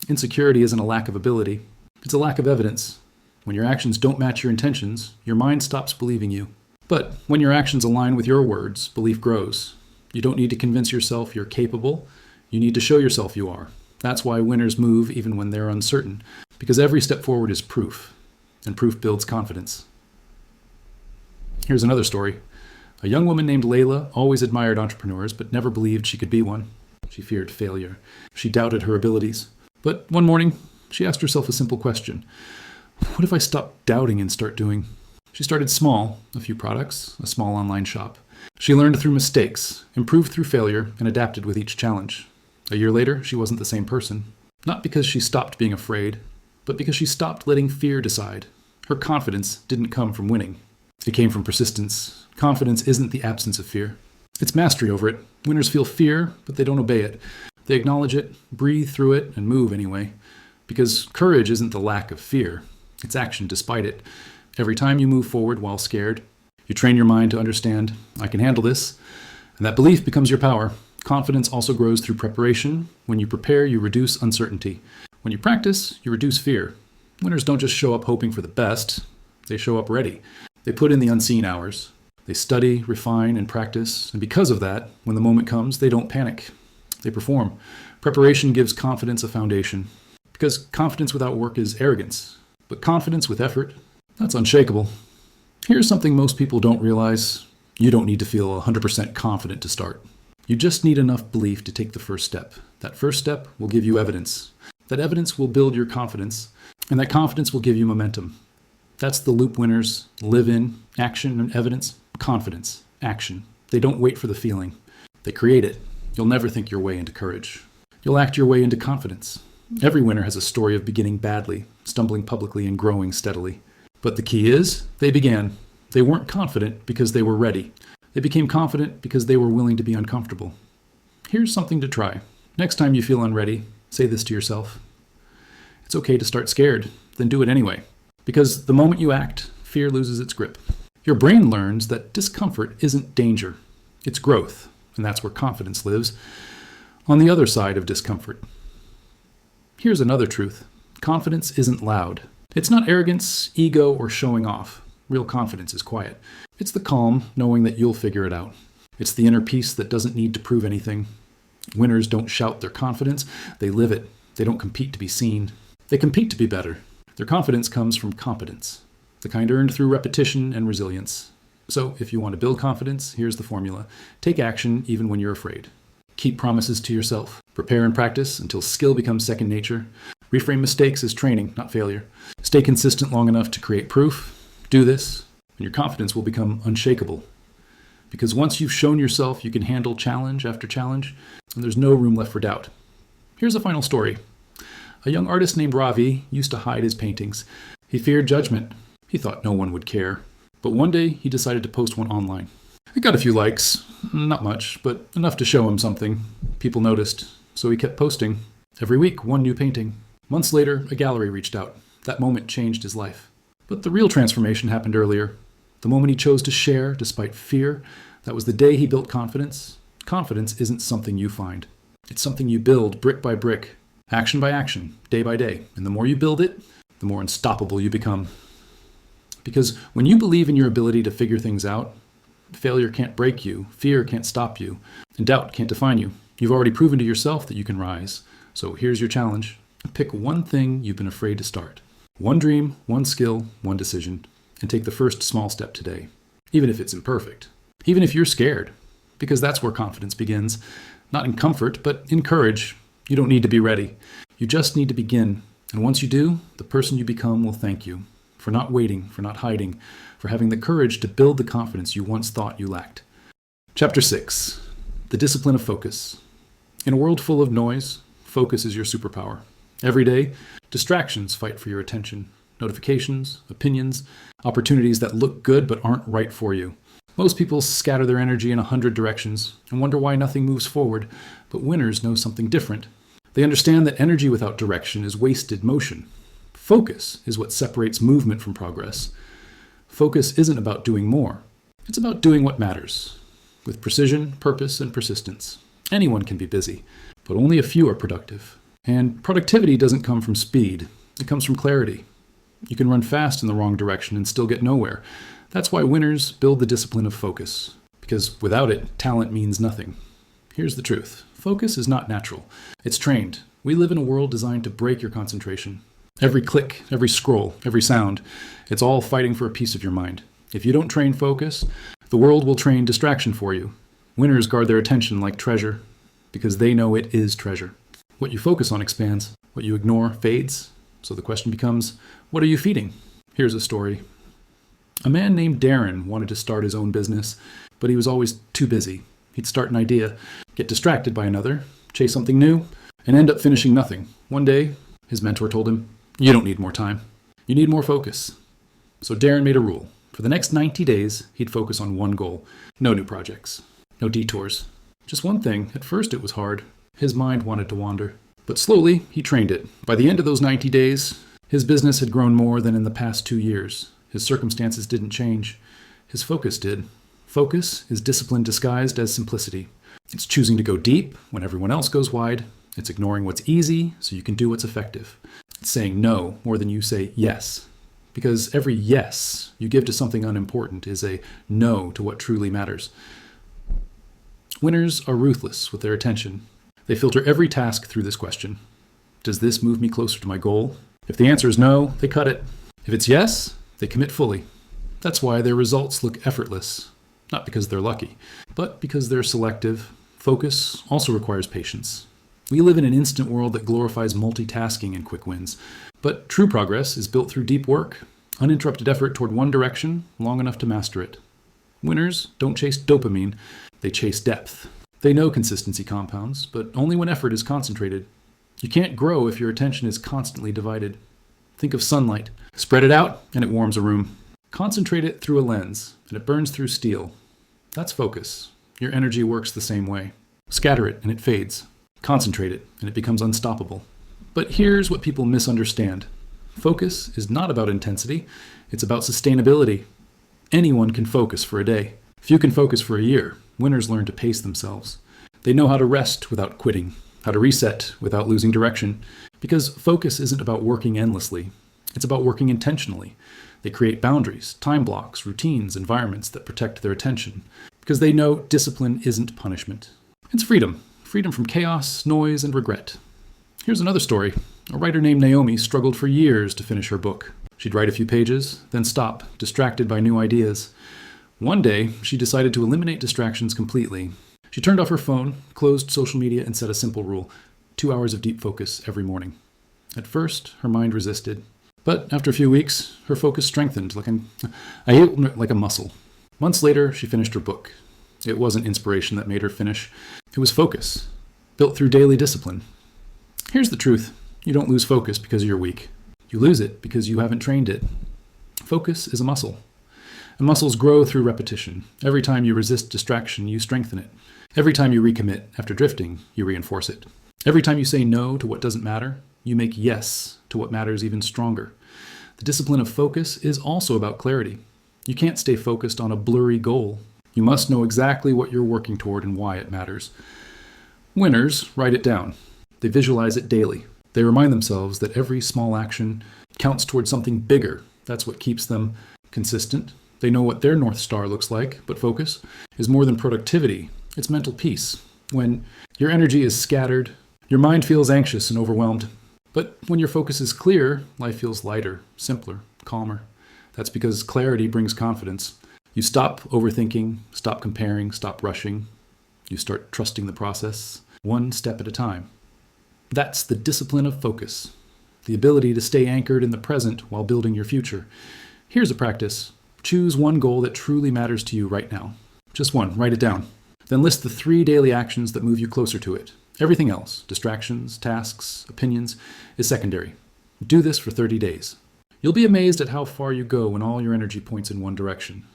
Insecurity isn't a lack of ability. It's a lack of evidence. When your actions don't match your intentions, your mind stops believing you. But when your actions align with your words, belief grows. You don't need to convince yourself you're capable. You need to show yourself you are. That's why winners move even when they're uncertain, because every step forward is proof, and proof builds confidence. Here's another story. A young woman named Layla always admired entrepreneurs, but never believed she could be one. She feared failure. She doubted her abilities. But one morning, she asked herself a simple question. What if I stop doubting and start doing? She started small, a few products, a small online shop. She learned through mistakes, improved through failure, and adapted with each challenge. A year later, she wasn't the same person. Not because she stopped being afraid, but because she stopped letting fear decide. Her confidence didn't come from winning. It came from persistence. Confidence isn't the absence of fear. It's mastery over it. Winners feel fear, but they don't obey it. They acknowledge it, breathe through it, and move anyway. Because courage isn't the lack of fear. It's action despite it. Every time you move forward while scared, you train your mind to understand, I can handle this, and that belief becomes your power. Confidence also grows through preparation. When you prepare, you reduce uncertainty. When you practice, you reduce fear. Winners don't just show up hoping for the best. They show up ready. They put in the unseen hours. They study, refine, and practice. And because of that, when the moment comes, they don't panic. They perform. Preparation gives confidence a foundation. Because confidence without work is arrogance. But confidence with effort, that's unshakable. Here's something most people don't realize. You don't need to feel 100% confident to start. You just need enough belief to take the first step. That first step will give you evidence. That evidence will build your confidence. And that confidence will give you momentum. That's the loop winners live in: action and evidence, confidence, action. They don't wait for the feeling. They create it. You'll never think your way into courage. You'll act your way into confidence. Every winner has a story of beginning badly, stumbling publicly, and growing steadily. But the key is, they began. They weren't confident because they were ready. They became confident because they were willing to be uncomfortable. Here's something to try. Next time you feel unready, say this to yourself. It's okay to start scared, then do it anyway. Because the moment you act, fear loses its grip. Your brain learns that discomfort isn't danger. It's growth, and that's where confidence lives, on the other side of discomfort. Here's another truth. Confidence isn't loud. It's not arrogance, ego, or showing off. Real confidence is quiet. It's the calm, knowing that you'll figure it out. It's the inner peace that doesn't need to prove anything. Winners don't shout their confidence. They live it. They don't compete to be seen. They compete to be better. Their confidence comes from competence, the kind earned through repetition and resilience. So if you want to build confidence, here's the formula. Take action even when you're afraid. Keep promises to yourself. Prepare and practice until skill becomes second nature. Reframe mistakes as training, not failure. Stay consistent long enough to create proof. Do this, and your confidence will become unshakable. Because once you've shown yourself you can handle challenge after challenge, and there's no room left for doubt. Here's a final story. A young artist named Ravi used to hide his paintings. He feared judgment. He thought no one would care. But one day, he decided to post one online. It got a few likes. Not much, but enough to show him something. People noticed, so he kept posting. Every week, one new painting. Months later, a gallery reached out. That moment changed his life. But the real transformation happened earlier. The moment he chose to share, despite fear, that was the day he built confidence. Confidence isn't something you find. It's something you build brick by brick, action by action, day by day. And the more you build it, the more unstoppable you become. Because when you believe in your ability to figure things out, failure can't break you, fear can't stop you, and doubt can't define you. You've already proven to yourself that you can rise. So here's your challenge. Pick one thing you've been afraid to start. One dream, one skill, one decision, and take the first small step today, even if it's imperfect, even if you're scared, because that's where confidence begins. Not in comfort, but in courage. You don't need to be ready. You just need to begin. And once you do, the person you become will thank you for not waiting, for not hiding, for having the courage to build the confidence you once thought you lacked. Chapter 6. The Discipline of Focus. In a world full of noise, focus is your superpower. Every day, distractions fight for your attention. Notifications, opinions, opportunities that look good but aren't right for you. Most people scatter their energy in 100 directions and wonder why nothing moves forward, but winners know something different. They understand that energy without direction is wasted motion. Focus is what separates movement from progress. Focus isn't about doing more. It's about doing what matters, with precision, purpose, and persistence. Anyone can be busy, but only a few are productive. And productivity doesn't come from speed. It comes from clarity. You can run fast in the wrong direction and still get nowhere. That's why winners build the discipline of focus, because without it, talent means nothing. Here's the truth. Focus is not natural. It's trained. We live in a world designed to break your concentration. Every click, every scroll, every sound, it's all fighting for a piece of your mind. If you don't train focus, the world will train distraction for you. Winners guard their attention like treasure, because they know it is treasure. What you focus on expands. What you ignore fades. So the question becomes, what are you feeding? Here's a story. A man named Darren wanted to start his own business, but he was always too busy. He'd start an idea, get distracted by another, chase something new, and end up finishing nothing. One day, his mentor told him, "You don't need more time. You need more focus." So Darren made a rule. For the next 90 days, he'd focus on one goal. No new projects. No detours. Just one thing. At first it was hard. His mind wanted to wander. But slowly, he trained it. By the end of those 90 days, his business had grown more than in the past 2 years. His circumstances didn't change. His focus did. Focus is discipline disguised as simplicity. It's choosing to go deep when everyone else goes wide. It's ignoring what's easy so you can do what's effective. It's saying no more than you say yes. Because every yes you give to something unimportant is a no to what truly matters. Winners are ruthless with their attention. They filter every task through this question. Does this move me closer to my goal? If the answer is no, they cut it. If it's yes, they commit fully. That's why their results look effortless. Not because they're lucky, but because they're selective. Focus also requires patience. We live in an instant world that glorifies multitasking and quick wins. But true progress is built through deep work, uninterrupted effort toward one direction long enough to master it. Winners don't chase dopamine, they chase depth. They know consistency compounds, but only when effort is concentrated. You can't grow if your attention is constantly divided. Think of sunlight. Spread it out, and it warms a room. Concentrate it through a lens, and it burns through steel. That's focus. Your energy works the same way. Scatter it, and it fades. Concentrate it, and it becomes unstoppable. But here's what people misunderstand. Focus is not about intensity. It's about sustainability. Anyone can focus for a day. Few can focus for a year. Winners learn to pace themselves. They know how to rest without quitting, how to reset without losing direction. Because focus isn't about working endlessly. It's about working intentionally. They create boundaries, time blocks, routines, environments that protect their attention. Because they know discipline isn't punishment. It's freedom. Freedom from chaos, noise, and regret. Here's another story. A writer named Naomi struggled for years to finish her book. She'd write a few pages, then stop, distracted by new ideas. One day, she decided to eliminate distractions completely. She turned off her phone, closed social media, and set a simple rule: 2 hours of deep focus every morning. At first, her mind resisted. But after a few weeks, her focus strengthened like a muscle. Months later, she finished her book. It wasn't inspiration that made her finish. It was focus, built through daily discipline. Here's the truth. You don't lose focus because you're weak. You lose it because you haven't trained it. Focus is a muscle. And muscles grow through repetition. Every time you resist distraction, you strengthen it. Every time you recommit after drifting, you reinforce it. Every time you say no to what doesn't matter, you make yes to what matters even stronger. The discipline of focus is also about clarity. You can't stay focused on a blurry goal. You must know exactly what you're working toward and why it matters. Winners write it down. They visualize it daily. They remind themselves that every small action counts toward something bigger. That's what keeps them Consistent. They know what their North Star looks like, but focus is more than productivity. It's mental peace. When your energy is scattered, your mind feels anxious and overwhelmed. But when your focus is clear, life feels lighter, simpler, calmer. That's because clarity brings confidence. You stop overthinking, stop comparing, stop rushing. You start trusting the process, one step at a time. That's the discipline of focus, the ability to stay anchored in the present while building your future. Here's a practice. Choose one goal that truly matters to you right now. Just one, write it down. Then list the 3 daily actions that move you closer to it. Everything else, distractions, tasks, opinions, is secondary. Do this for 30 days. You'll be amazed at how far you go when all your energy points in one direction.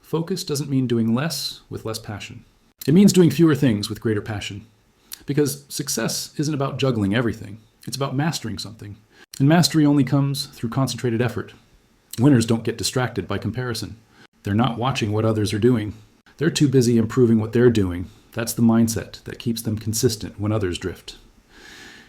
Focus doesn't mean doing less with less passion. It means doing fewer things with greater passion. Because success isn't about juggling everything. It's about mastering something. And mastery only comes through concentrated effort. Winners don't get distracted by comparison. They're not watching what others are doing. They're too busy improving what they're doing. That's the mindset that keeps them consistent when others drift.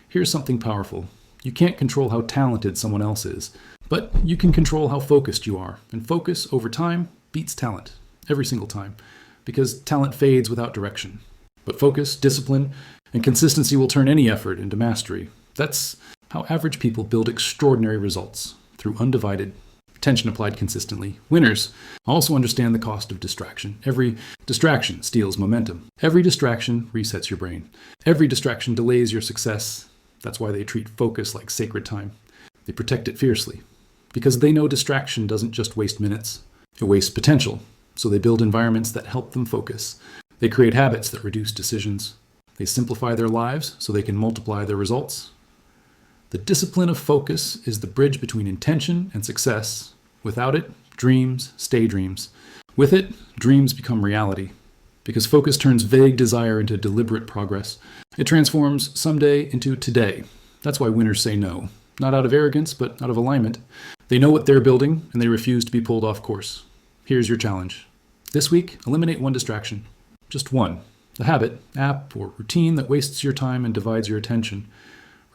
Here's something powerful. You can't control how talented someone else is, but you can control how focused you are. And focus, over time, beats talent. Every single time. Because talent fades without direction. But focus, discipline, and consistency will turn any effort into mastery. That's how average people build extraordinary results, through undivided attention applied consistently. Winners also understand the cost of distraction. Every distraction steals momentum. Every distraction resets your brain. Every distraction delays your success. That's why they treat focus like sacred time. They protect it fiercely. Because they know distraction doesn't just waste minutes. It wastes potential. So they build environments that help them focus. They create habits that reduce decisions. They simplify their lives so they can multiply their results. The discipline of focus is the bridge between intention and success. Without it, dreams stay dreams. With it, dreams become reality. Because focus turns vague desire into deliberate progress. It transforms someday into today. That's why winners say no. Not out of arrogance, but out of alignment. They know what they're building, and they refuse to be pulled off course. Here's your challenge. This week, eliminate one distraction. Just one. A habit, app, or routine that wastes your time and divides your attention.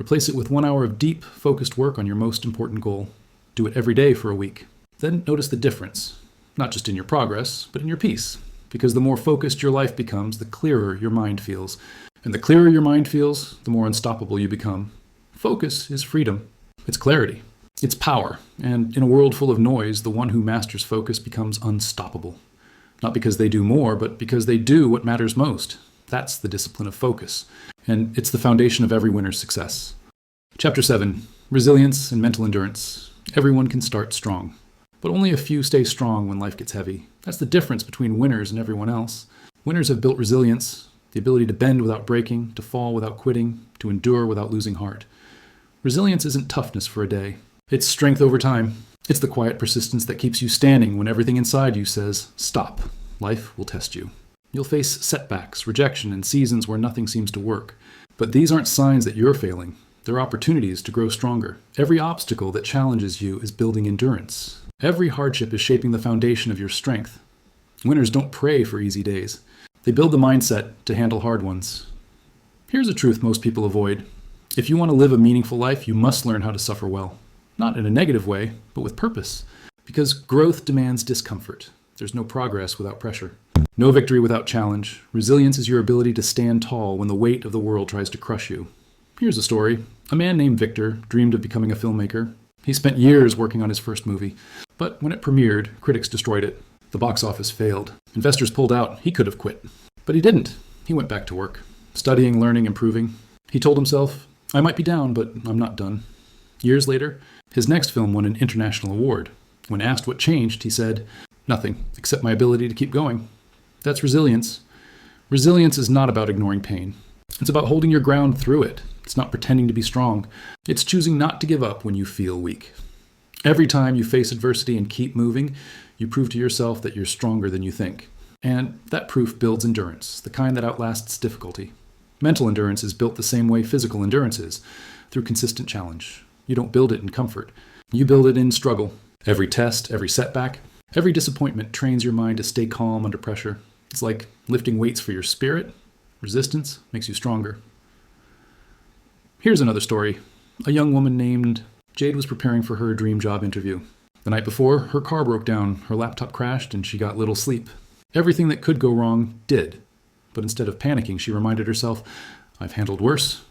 Replace it with 1 hour of deep, focused work on your most important goal. Do it every day for a week. Then notice the difference, not just in your progress, but in your peace. Because the more focused your life becomes, the clearer your mind feels. And the clearer your mind feels, the more unstoppable you become. Focus is freedom. It's clarity. It's power. And in a world full of noise, the one who masters focus becomes unstoppable. Not because they do more, but because they do what matters most. That's the discipline of focus. And it's the foundation of every winner's success. Chapter 7, Resilience and Mental Endurance. Everyone can start strong. But only a few stay strong when life gets heavy. That's the difference between winners and everyone else. Winners have built resilience, the ability to bend without breaking, to fall without quitting, to endure without losing heart. Resilience isn't toughness for a day. It's strength over time. It's the quiet persistence that keeps you standing when everything inside you says, stop. Life will test you. You'll face setbacks, rejection, and seasons where nothing seems to work. But these aren't signs that you're failing. They're opportunities to grow stronger. Every obstacle that challenges you is building endurance. Every hardship is shaping the foundation of your strength. Winners don't pray for easy days. They build the mindset to handle hard ones. Here's a truth most people avoid. If you want to live a meaningful life, you must learn how to suffer well. Not in a negative way, but with purpose. Because growth demands discomfort. There's no progress without pressure. No victory without challenge. Resilience is your ability to stand tall when the weight of the world tries to crush you. Here's a story. A man named Victor dreamed of becoming a filmmaker. He spent years working on his first movie. But when it premiered, critics destroyed it. The box office failed. Investors pulled out. He could have quit. But he didn't. He went back to work. Studying, learning, improving. He told himself, I might be down, but I'm not done. Years later, his next film won an international award. When asked what changed, he said, nothing, except my ability to keep going. That's resilience. Resilience is not about ignoring pain. It's about holding your ground through it. It's not pretending to be strong. It's choosing not to give up when you feel weak. Every time you face adversity and keep moving, you prove to yourself that you're stronger than you think. And that proof builds endurance, the kind that outlasts difficulty. Mental endurance is built the same way physical endurance is, through consistent challenge. You don't build it in comfort. You build it in struggle. Every test, every setback, every disappointment trains your mind to stay calm under pressure. It's like lifting weights for your spirit. Resistance makes you stronger. Here's another story. A young woman named Jade was preparing for her dream job interview. The night before, her car broke down, her laptop crashed, and she got little sleep. Everything that could go wrong did. But instead of panicking, she reminded herself, I've handled worse.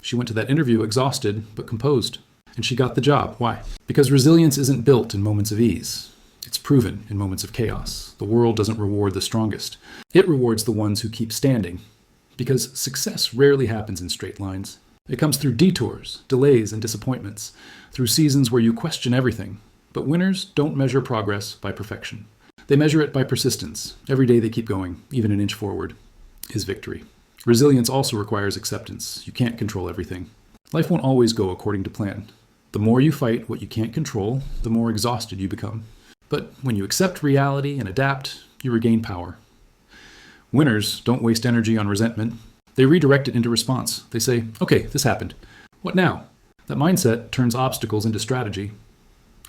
She went to that interview exhausted, but composed. And she got the job. Why? Because resilience isn't built in moments of ease. It's proven in moments of chaos. The world doesn't reward the strongest. It rewards the ones who keep standing. Because success rarely happens in straight lines. It comes through detours, delays, and disappointments, through seasons where you question everything. But winners don't measure progress by perfection. They measure it by persistence. Every day they keep going, even an inch forward, is victory. Resilience also requires acceptance. You can't control everything. Life won't always go according to plan. The more you fight what you can't control, the more exhausted you become. But when you accept reality and adapt, you regain power. Winners don't waste energy on resentment. They redirect it into response. They say, okay, this happened. What now? That mindset turns obstacles into strategy.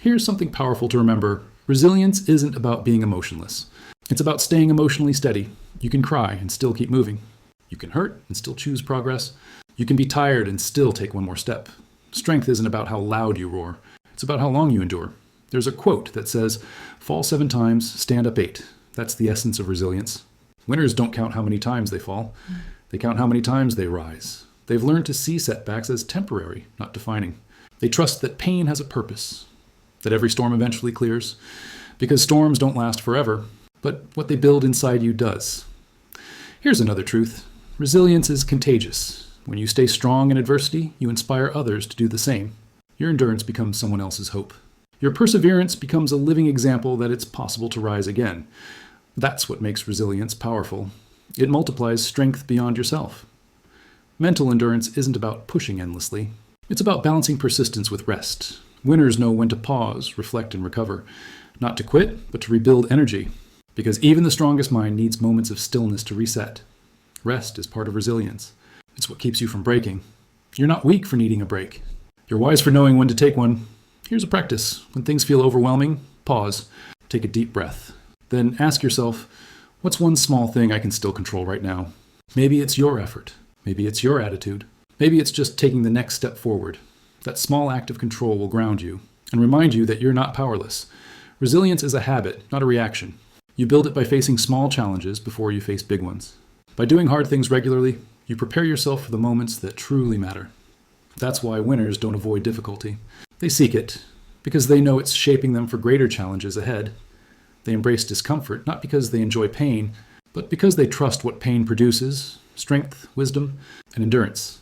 Here's something powerful to remember. Resilience isn't about being emotionless. It's about staying emotionally steady. You can cry and still keep moving. You can hurt and still choose progress. You can be tired and still take one more step. Strength isn't about how loud you roar. It's about how long you endure. There's a quote that says, fall 7 times, stand up 8. That's the essence of resilience. Winners don't count how many times they fall. They count how many times they rise. They've learned to see setbacks as temporary, not defining. They trust that pain has a purpose, that every storm eventually clears, because storms don't last forever, but what they build inside you does. Here's another truth. Resilience is contagious. When you stay strong in adversity, you inspire others to do the same. Your endurance becomes someone else's hope. Your perseverance becomes a living example that it's possible to rise again. That's what makes resilience powerful. It multiplies strength beyond yourself. Mental endurance isn't about pushing endlessly. It's about balancing persistence with rest. Winners know when to pause, reflect, and recover. Not to quit, but to rebuild energy. Because even the strongest mind needs moments of stillness to reset. Rest is part of resilience. It's what keeps you from breaking. You're not weak for needing a break. You're wise for knowing when to take one. Here's a practice. When things feel overwhelming, pause. Take a deep breath. Then ask yourself, what's one small thing I can still control right now? Maybe it's your effort. Maybe it's your attitude. Maybe it's just taking the next step forward. That small act of control will ground you and remind you that you're not powerless. Resilience is a habit, not a reaction. You build it by facing small challenges before you face big ones. By doing hard things regularly, you prepare yourself for the moments that truly matter. That's why winners don't avoid difficulty. They seek it because they know it's shaping them for greater challenges ahead. They embrace discomfort, not because they enjoy pain, but because they trust what pain produces: strength, wisdom, and endurance.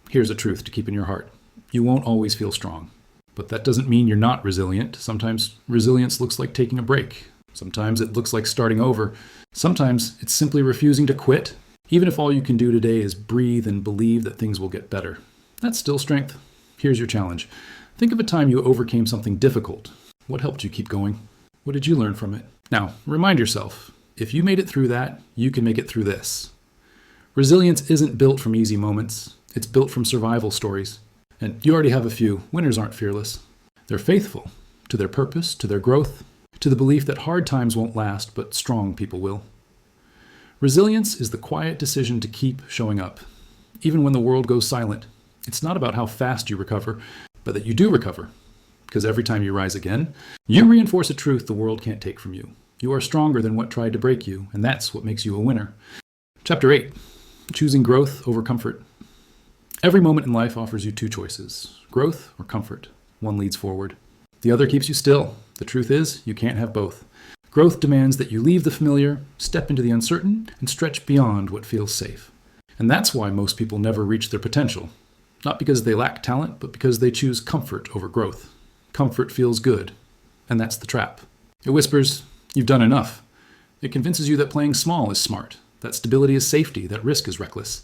Here's a truth to keep in your heart. You won't always feel strong. But that doesn't mean you're not resilient. Sometimes resilience looks like taking a break. Sometimes it looks like starting over. Sometimes it's simply refusing to quit, even if all you can do today is breathe and believe that things will get better. That's still strength. Here's your challenge. Think of a time you overcame something difficult. What helped you keep going? What did you learn from it? Now, remind yourself, if you made it through that, you can make it through this. Resilience isn't built from easy moments. It's built from survival stories. And you already have a few. Winners aren't fearless. They're faithful to their purpose, to their growth, to the belief that hard times won't last, but strong people will. Resilience is the quiet decision to keep showing up, even when the world goes silent. It's not about how fast you recover, but that you do recover. Because every time you rise again, you reinforce a truth the world can't take from you. You are stronger than what tried to break you, and that's what makes you a winner. Chapter 8, choosing growth over comfort. Every moment in life offers you 2 choices, growth or comfort. One leads forward. The other keeps you still. The truth is, you can't have both. Growth demands that you leave the familiar, step into the uncertain, and stretch beyond what feels safe. And that's why most people never reach their potential. Not because they lack talent, but because they choose comfort over growth. Comfort feels good, and that's the trap. It whispers, you've done enough. It convinces you that playing small is smart, that stability is safety, that risk is reckless.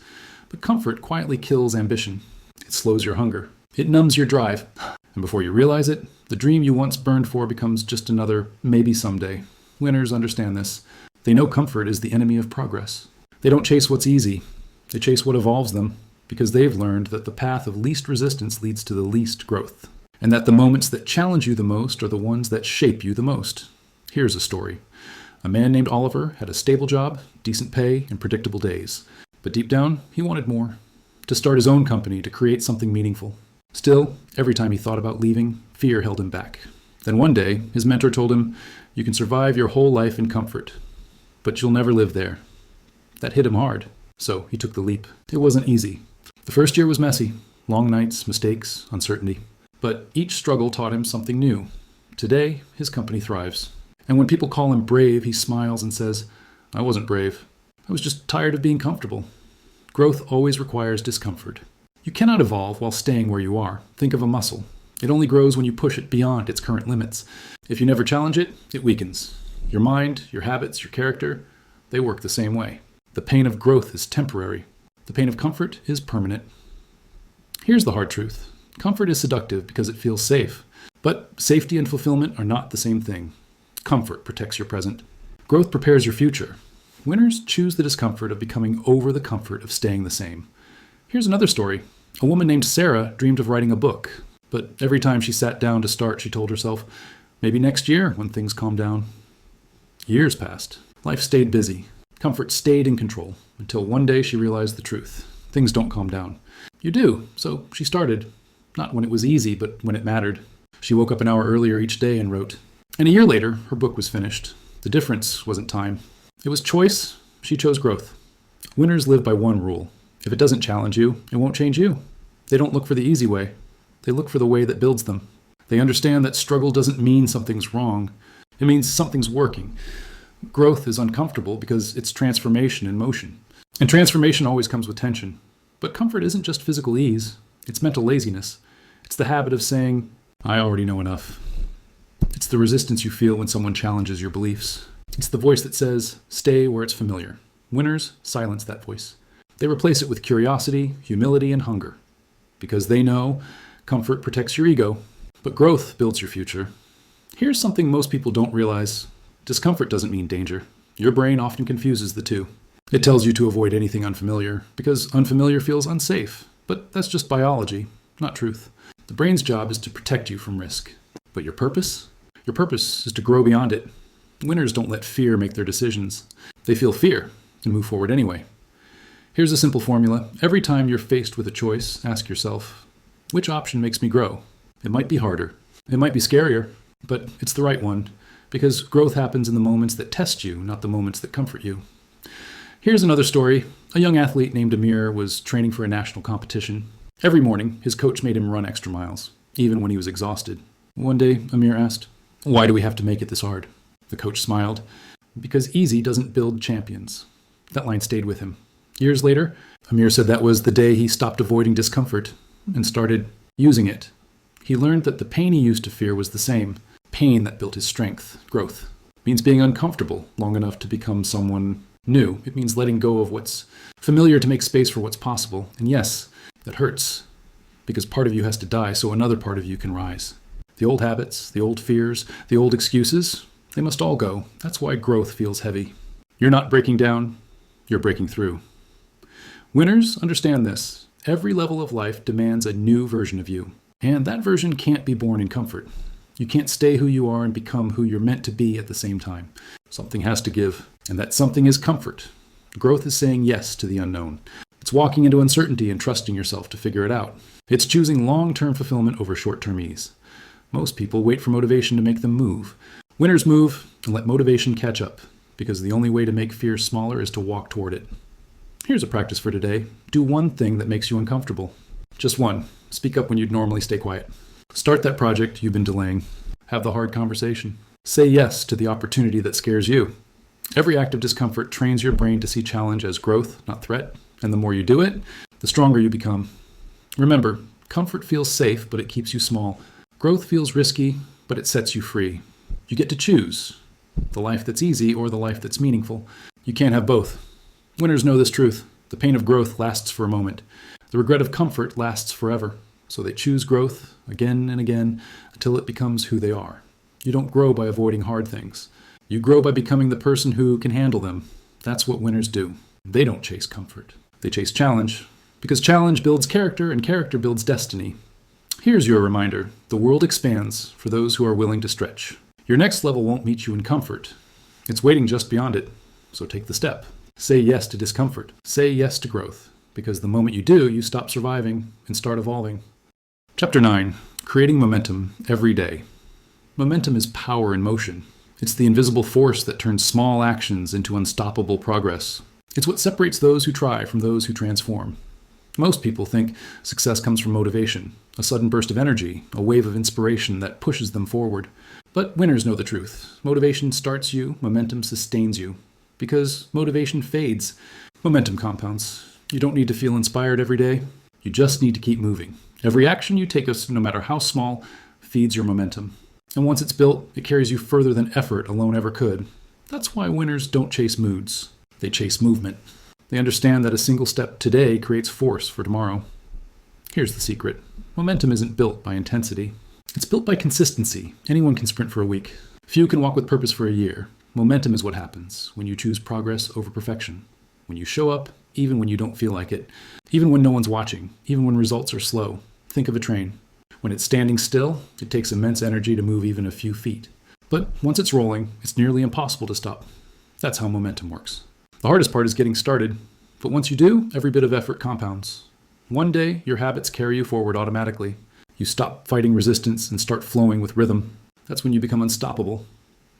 But comfort quietly kills ambition. It slows your hunger. It numbs your drive. And before you realize it, the dream you once burned for becomes just another maybe someday. Winners understand this. They know comfort is the enemy of progress. They don't chase what's easy. They chase what evolves them, because they've learned that the path of least resistance leads to the least growth, and that the moments that challenge you the most are the ones that shape you the most. Here's a story. A man named Oliver had a stable job, decent pay, and predictable days. But deep down, he wanted more. To start his own company, to create something meaningful. Still, every time he thought about leaving, fear held him back. Then one day, his mentor told him, "You can survive your whole life in comfort, but you'll never live there." That hit him hard, so he took the leap. It wasn't easy. The first year was messy. Long nights, mistakes, uncertainty. But each struggle taught him something new. Today, his company thrives. And when people call him brave, he smiles and says, "I wasn't brave. I was just tired of being comfortable." Growth always requires discomfort. You cannot evolve while staying where you are. Think of a muscle. It only grows when you push it beyond its current limits. If you never challenge it, it weakens. Your mind, your habits, your character, they work the same way. The pain of growth is temporary. The pain of comfort is permanent. Here's the hard truth. Comfort is seductive because it feels safe. But safety and fulfillment are not the same thing. Comfort protects your present. Growth prepares your future. Winners choose the discomfort of becoming over the comfort of staying the same. Here's another story. A woman named Sarah dreamed of writing a book, but every time she sat down to start, she told herself, maybe next year when things calm down. Years passed. Life stayed busy. Comfort stayed in control until one day she realized the truth. Things don't calm down. You do, so she started. Not when it was easy, but when it mattered. She woke up an hour earlier each day and wrote. And a year later, her book was finished. The difference wasn't time. It was choice. She chose growth. Winners live by one rule. If it doesn't challenge you, it won't change you. They don't look for the easy way. They look for the way that builds them. They understand that struggle doesn't mean something's wrong. It means something's working. Growth is uncomfortable because it's transformation in motion. And transformation always comes with tension. But comfort isn't just physical ease. It's mental laziness. It's the habit of saying, "I already know enough." It's the resistance you feel when someone challenges your beliefs. It's the voice that says, "Stay where it's familiar." Winners silence that voice. They replace it with curiosity, humility, and hunger. Because they know comfort protects your ego, but growth builds your future. Here's something most people don't realize. Discomfort doesn't mean danger. Your brain often confuses the two. It tells you to avoid anything unfamiliar, because unfamiliar feels unsafe. But that's just biology, not truth. The brain's job is to protect you from risk. But your purpose? Your purpose is to grow beyond it. Winners don't let fear make their decisions. They feel fear and move forward anyway. Here's a simple formula. Every time you're faced with a choice, ask yourself, which option makes me grow? It might be harder. It might be scarier, but it's the right one, because growth happens in the moments that test you, not the moments that comfort you. Here's another story. A young athlete named Amir was training for a national competition. Every morning, his coach made him run extra miles, even when he was exhausted. One day, Amir asked, "Why do we have to make it this hard?" The coach smiled. "Because easy doesn't build champions." That line stayed with him. Years later, Amir said that was the day he stopped avoiding discomfort and started using it. He learned that the pain he used to fear was the same. Pain that built his strength. Growth means being uncomfortable long enough to become someone new. It means letting go of what's familiar to make space for what's possible. And yes, that hurts, because part of you has to die so another part of you can rise. The old habits, the old fears, the old excuses, they must all go. That's why growth feels heavy. You're not breaking down, you're breaking through. Winners understand this. Every level of life demands a new version of you, and that version can't be born in comfort. You can't stay who you are and become who you're meant to be at the same time. Something has to give, and that something is comfort. Growth is saying yes to the unknown. It's walking into uncertainty and trusting yourself to figure it out. It's choosing long-term fulfillment over short-term ease. Most people wait for motivation to make them move. Winners move and let motivation catch up, because the only way to make fear smaller is to walk toward it. Here's a practice for today. Do one thing that makes you uncomfortable. Just one. Speak up when you'd normally stay quiet. Start that project you've been delaying. Have the hard conversation. Say yes to the opportunity that scares you. Every act of discomfort trains your brain to see challenge as growth, not threat. And the more you do it, the stronger you become. Remember, comfort feels safe, but it keeps you small. Growth feels risky, but it sets you free. You get to choose the life that's easy or the life that's meaningful. You can't have both. Winners know this truth. The pain of growth lasts for a moment. The regret of comfort lasts forever. So they choose growth again and again until it becomes who they are. You don't grow by avoiding hard things. You grow by becoming the person who can handle them. That's what winners do. They don't chase comfort. They chase challenge, because challenge builds character and character builds destiny. Here's your reminder. The world expands for those who are willing to stretch. Your next level won't meet you in comfort. It's waiting just beyond it. So take the step. Say yes to discomfort. Say yes to growth, because the moment you do, you stop surviving and start evolving. Chapter 9. Creating momentum every day. Momentum is power in motion. It's the invisible force that turns small actions into unstoppable progress. It's what separates those who try from those who transform. Most people think success comes from motivation, a sudden burst of energy, a wave of inspiration that pushes them forward. But winners know the truth. Motivation starts you, momentum sustains you. Because motivation fades, momentum compounds. You don't need to feel inspired every day. You just need to keep moving. Every action you take, no matter how small, feeds your momentum. And once it's built, it carries you further than effort alone ever could. That's why winners don't chase moods. They chase movement. They understand that a single step today creates force for tomorrow. Here's the secret. Momentum isn't built by intensity. It's built by consistency. Anyone can sprint for a week. Few can walk with purpose for a year. Momentum is what happens when you choose progress over perfection. When you show up, even when you don't feel like it. Even when no one's watching. Even when results are slow. Think of a train. When it's standing still, it takes immense energy to move even a few feet. But once it's rolling, it's nearly impossible to stop. That's how momentum works. The hardest part is getting started. But once you do, every bit of effort compounds. One day, your habits carry you forward automatically. You stop fighting resistance and start flowing with rhythm. That's when you become unstoppable.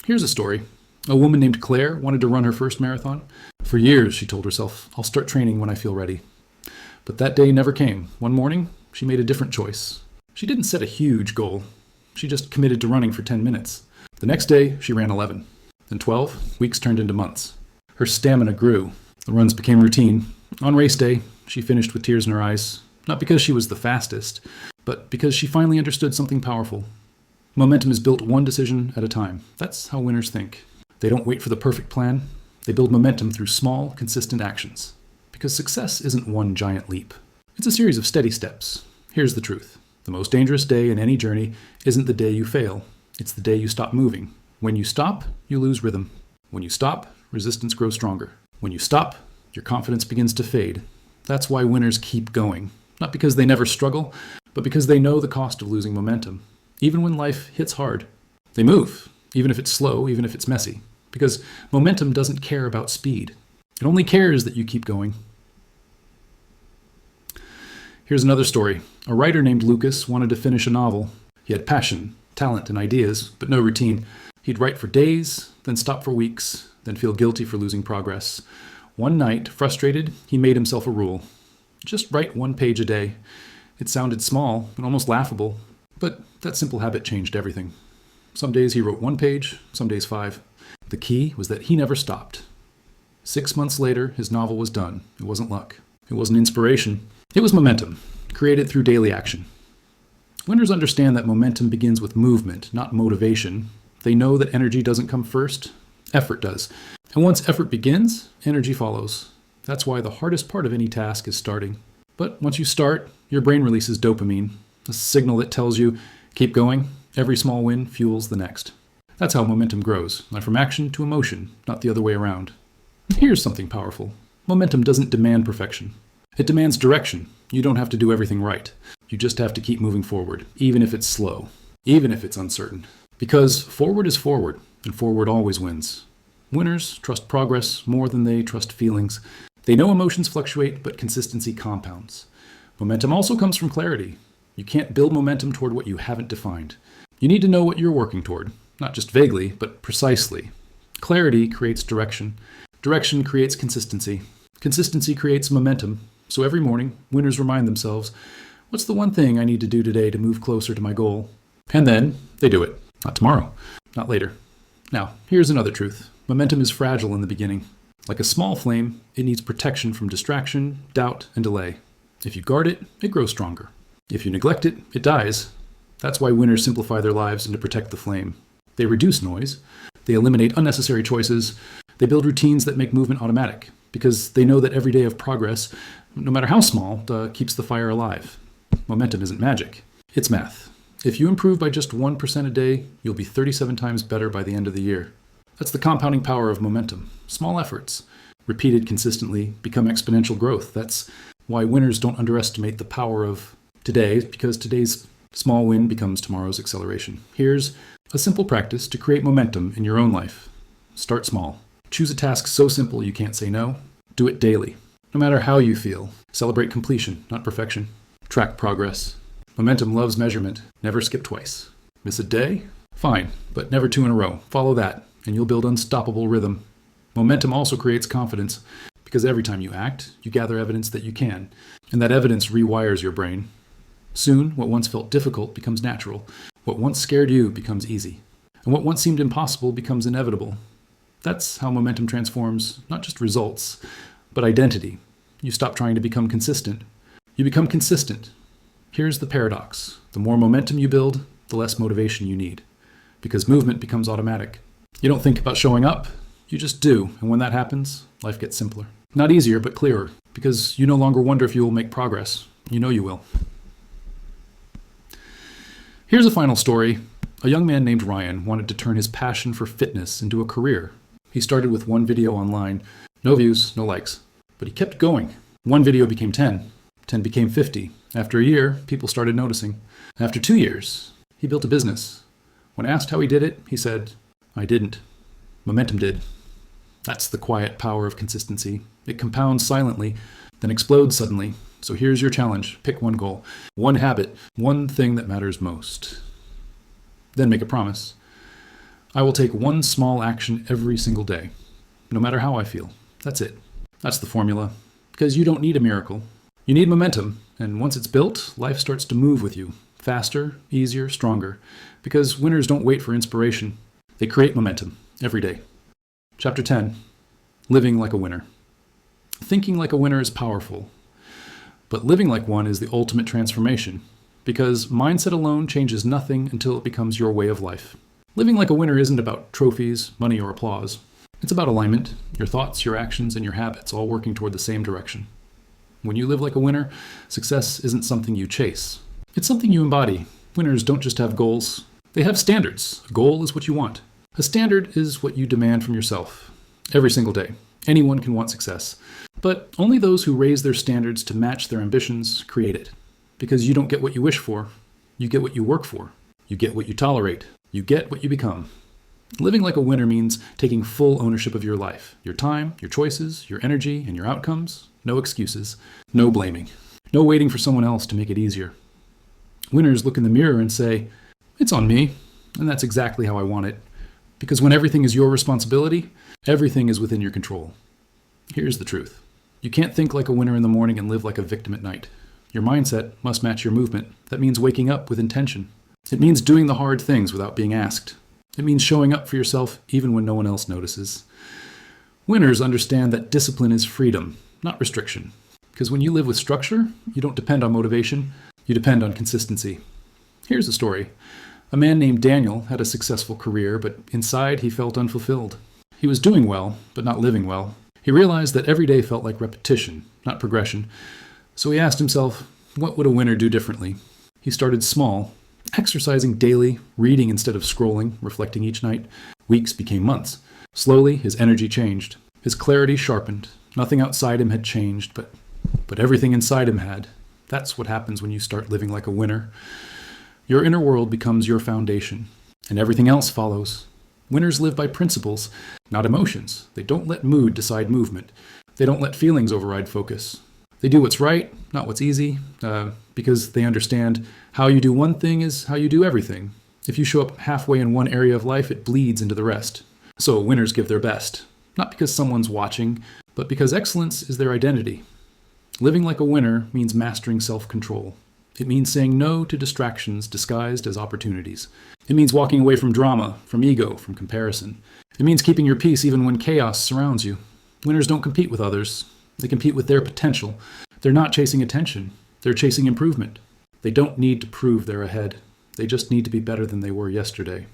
Here's a story. A woman named Claire wanted to run her first marathon. For years, she told herself, I'll start training when I feel ready. But that day never came. One morning, she made a different choice. She didn't set a huge goal. She just committed to running for 10 minutes. The next day, she ran 11. Then 12. Weeks turned into months. Her stamina grew. The runs became routine. On race day, she finished with tears in her eyes. Not because she was the fastest, but because she finally understood something powerful. Momentum is built one decision at a time. That's how winners think. They don't wait for the perfect plan. They build momentum through small, consistent actions. Because success isn't one giant leap. It's a series of steady steps. Here's the truth. The most dangerous day in any journey isn't the day you fail. It's the day you stop moving. When you stop, you lose rhythm. When you stop, resistance grows stronger. When you stop, your confidence begins to fade. That's why winners keep going. Not because they never struggle, but because they know the cost of losing momentum. Even when life hits hard, they move, even if it's slow, even if it's messy. Because momentum doesn't care about speed. It only cares that you keep going. Here's another story. A writer named Lucas wanted to finish a novel. He had passion, talent, and ideas, but no routine. He'd write for days, then stop for weeks, then feel guilty for losing progress. One night, frustrated, he made himself a rule. Just write 1 page a day. It sounded small and almost laughable, but that simple habit changed everything. Some days he wrote 1 page, some days 5. The key was that he never stopped. 6 months later, his novel was done. It wasn't luck. It wasn't inspiration. It was momentum, created through daily action. Winners understand that momentum begins with movement, not motivation. They know that energy doesn't come first, effort does. And once effort begins, energy follows. That's why the hardest part of any task is starting. But once you start, your brain releases dopamine, a signal that tells you, keep going. Every small win fuels the next. That's how momentum grows, from action to emotion, not the other way around. Here's something powerful. Momentum doesn't demand perfection. It demands direction. You don't have to do everything right. You just have to keep moving forward, even if it's slow, even if it's uncertain. Because forward is forward, and forward always wins. Winners trust progress more than they trust feelings. They know emotions fluctuate, but consistency compounds. Momentum also comes from clarity. You can't build momentum toward what you haven't defined. You need to know what you're working toward, not just vaguely, but precisely. Clarity creates direction. Direction creates consistency. Consistency creates momentum. So every morning, winners remind themselves, what's the one thing I need to do today to move closer to my goal? And then they do it. Not tomorrow, not later. Now, here's another truth. Momentum is fragile in the beginning. Like a small flame, it needs protection from distraction, doubt, and delay. If you guard it, it grows stronger. If you neglect it, it dies. That's why winners simplify their lives and to protect the flame. They reduce noise. They eliminate unnecessary choices. They build routines that make movement automatic because they know that every day of progress, no matter how small, keeps the fire alive. Momentum isn't magic. It's math. If you improve by just 1% a day, you'll be 37 times better by the end of the year. That's the compounding power of momentum. Small efforts, repeated consistently, become exponential growth. That's why winners don't underestimate the power of today, because today's small win becomes tomorrow's acceleration. Here's a simple practice to create momentum in your own life. Start small. Choose a task so simple you can't say no. Do it daily. No matter how you feel. Celebrate completion, not perfection. Track progress. Momentum loves measurement. Never skip twice. Miss a day? Fine, but never 2 in a row. Follow that, and you'll build unstoppable rhythm. Momentum also creates confidence, because every time you act, you gather evidence that you can, and that evidence rewires your brain. Soon, what once felt difficult becomes natural. What once scared you becomes easy. And what once seemed impossible becomes inevitable. That's how momentum transforms not just results, but identity. You stop trying to become consistent. You become consistent. Here's the paradox. The more momentum you build, the less motivation you need. Because movement becomes automatic. You don't think about showing up, you just do. And when that happens, life gets simpler. Not easier, but clearer. Because you no longer wonder if you will make progress. You know you will. Here's a final story. A young man named Ryan wanted to turn his passion for fitness into a career. He started with 1 video online. No views, no likes. But he kept going. 1 video became 10. 10 became 50. After a year, people started noticing. After 2 years, he built a business. When asked how he did it, he said, "I didn't. Momentum did." That's the quiet power of consistency. It compounds silently, then explodes suddenly. So here's your challenge. Pick 1 goal, 1 habit, 1 thing that matters most. Then make a promise. I will take 1 small action every single day, no matter how I feel. That's it. That's the formula. Because you don't need a miracle. You need momentum, and once it's built, life starts to move with you. Faster, easier, stronger. Because winners don't wait for inspiration. They create momentum every day. Chapter 10. Living like a winner. Thinking like a winner is powerful, but living like one is the ultimate transformation, because mindset alone changes nothing until it becomes your way of life. Living like a winner isn't about trophies, money, or applause. It's about alignment, your thoughts, your actions, and your habits all working toward the same direction. When you live like a winner, success isn't something you chase. It's something you embody. Winners don't just have goals. They have standards. A goal is what you want. A standard is what you demand from yourself. Every single day. Anyone can want success. But only those who raise their standards to match their ambitions create it. Because you don't get what you wish for. You get what you work for. You get what you tolerate. You get what you become. Living like a winner means taking full ownership of your life, your time, your choices, your energy, and your outcomes. No excuses. No blaming. No waiting for someone else to make it easier. Winners look in the mirror and say, "It's on me," and that's exactly how I want it. Because when everything is your responsibility, everything is within your control. Here's the truth. You can't think like a winner in the morning and live like a victim at night. Your mindset must match your movement. That means waking up with intention. It means doing the hard things without being asked. It means showing up for yourself even when no one else notices. Winners understand that discipline is freedom, not restriction. Because when you live with structure, you don't depend on motivation, you depend on consistency. Here's the story. A man named Daniel had a successful career, but inside he felt unfulfilled. He was doing well, but not living well. He realized that every day felt like repetition, not progression. So he asked himself, what would a winner do differently? He started small, exercising daily, reading instead of scrolling, reflecting each night. Weeks became months. Slowly, his energy changed. His clarity sharpened. Nothing outside him had changed, but everything inside him had. That's what happens when you start living like a winner. Your inner world becomes your foundation, and everything else follows. Winners live by principles, not emotions. They don't let mood decide movement. They don't let feelings override focus. They do what's right, not what's easy, because they understand how you do one thing is how you do everything. If you show up halfway in one area of life, it bleeds into the rest. So winners give their best, not because someone's watching, but because excellence is their identity. Living like a winner means mastering self-control. It means saying no to distractions disguised as opportunities. It means walking away from drama, from ego, from comparison. It means keeping your peace even when chaos surrounds you. Winners don't compete with others. They compete with their potential. They're not chasing attention. They're chasing improvement. They don't need to prove they're ahead. They just need to be better than they were yesterday.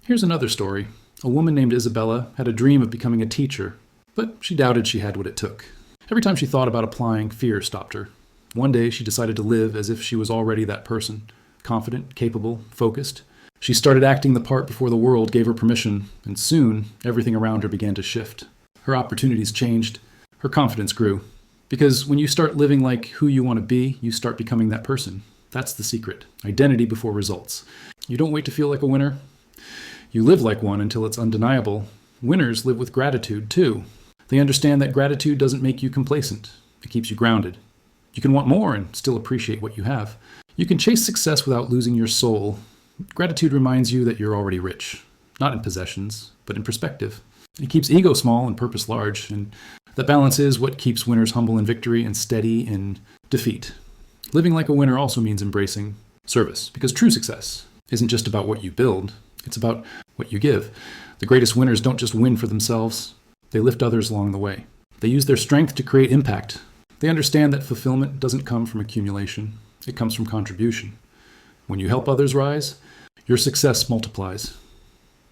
Here's another story. A woman named Isabella had a dream of becoming a teacher, but she doubted she had what it took. Every time she thought about applying, fear stopped her. One day, she decided to live as if she was already that person, confident, capable, focused. She started acting the part before the world gave her permission, and soon, everything around her began to shift. Her opportunities changed. Her confidence grew. Because when you start living like who you want to be, you start becoming that person. That's the secret. Identity before results. You don't wait to feel like a winner. You live like one until it's undeniable. Winners live with gratitude, too. They understand that gratitude doesn't make you complacent. It keeps you grounded. You can want more and still appreciate what you have. You can chase success without losing your soul. Gratitude reminds you that you're already rich, not in possessions, but in perspective. It keeps ego small and purpose large, and that balance is what keeps winners humble in victory and steady in defeat. Living like a winner also means embracing service, because true success isn't just about what you build, it's about what you give. The greatest winners don't just win for themselves, they lift others along the way. They use their strength to create impact. They understand that fulfillment doesn't come from accumulation, it comes from contribution. When you help others rise, your success multiplies.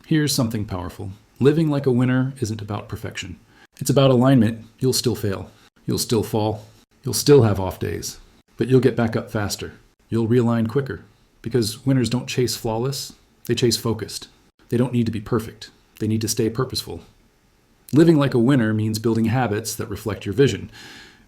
Here's something powerful. Living like a winner isn't about perfection. It's about alignment. You'll still fail. You'll still fall. You'll still have off days. But you'll get back up faster. You'll realign quicker. Because winners don't chase flawless, they chase focused. They don't need to be perfect. They need to stay purposeful. Living like a winner means building habits that reflect your vision.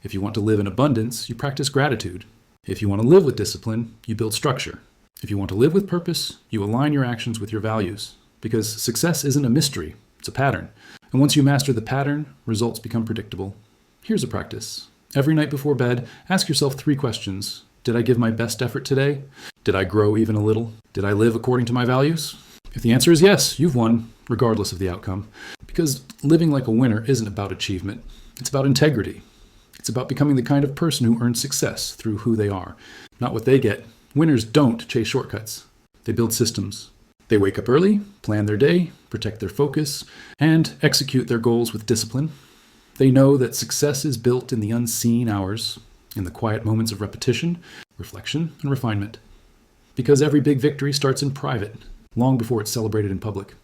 If you want to live in abundance, you practice gratitude. If you want to live with discipline, you build structure. If you want to live with purpose, you align your actions with your values. Because success isn't a mystery, it's a pattern. And once you master the pattern, results become predictable. Here's a practice. Every night before bed, ask yourself 3 questions. Did I give my best effort today? Did I grow even a little? Did I live according to my values? If the answer is yes, you've won, regardless of the outcome. Because living like a winner isn't about achievement. It's about integrity. It's about becoming the kind of person who earns success through who they are, not what they get. Winners don't chase shortcuts. They build systems. They wake up early, plan their day, protect their focus, and execute their goals with discipline. They know that success is built in the unseen hours, in the quiet moments of repetition, reflection, and refinement. Because every big victory starts in private, long before it's celebrated in public.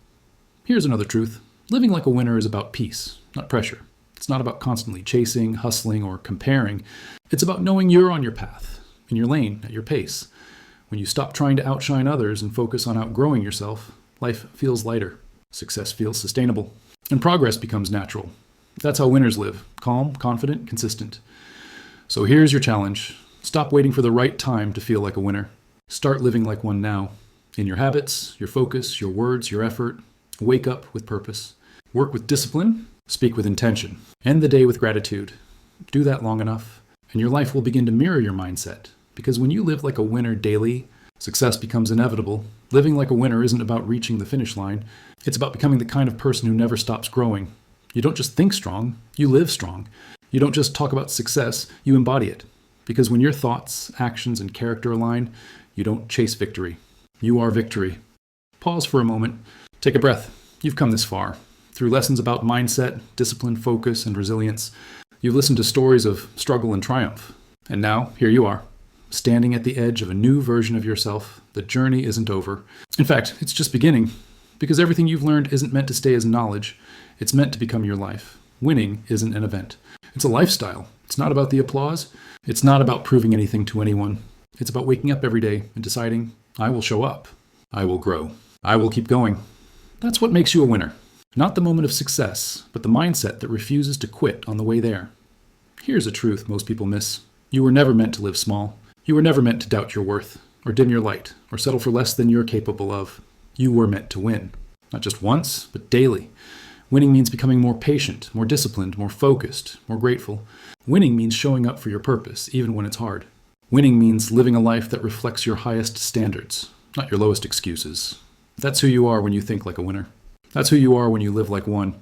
Here's another truth. Living like a winner is about peace, not pressure. It's not about constantly chasing, hustling, or comparing. It's about knowing you're on your path, in your lane, at your pace. When you stop trying to outshine others and focus on outgrowing yourself, life feels lighter, success feels sustainable, and progress becomes natural. That's how winners live, calm, confident, consistent. So here's your challenge. Stop waiting for the right time to feel like a winner. Start living like one now. In your habits, your focus, your words, your effort. Wake up with purpose. Work with discipline. Speak with intention. End the day with gratitude. Do that long enough, and your life will begin to mirror your mindset. Because when you live like a winner daily, success becomes inevitable. Living like a winner isn't about reaching the finish line. It's about becoming the kind of person who never stops growing. You don't just think strong, you live strong. You don't just talk about success, you embody it. Because when your thoughts, actions, and character align, you don't chase victory. You are victory. Pause for a moment. Take a breath. You've come this far. Through lessons about mindset, discipline, focus, and resilience, you've listened to stories of struggle and triumph. And now, here you are. Standing at the edge of a new version of yourself. The journey isn't over. In fact, it's just beginning. Because everything you've learned isn't meant to stay as knowledge. It's meant to become your life. Winning isn't an event. It's a lifestyle. It's not about the applause. It's not about proving anything to anyone. It's about waking up every day and deciding, I will show up. I will grow. I will keep going. That's what makes you a winner. Not the moment of success, but the mindset that refuses to quit on the way there. Here's a truth most people miss. You were never meant to live small. You were never meant to doubt your worth, or dim your light, or settle for less than you're capable of. You were meant to win. Not just once, but daily. Winning means becoming more patient, more disciplined, more focused, more grateful. Winning means showing up for your purpose, even when it's hard. Winning means living a life that reflects your highest standards, not your lowest excuses. That's who you are when you think like a winner. That's who you are when you live like one.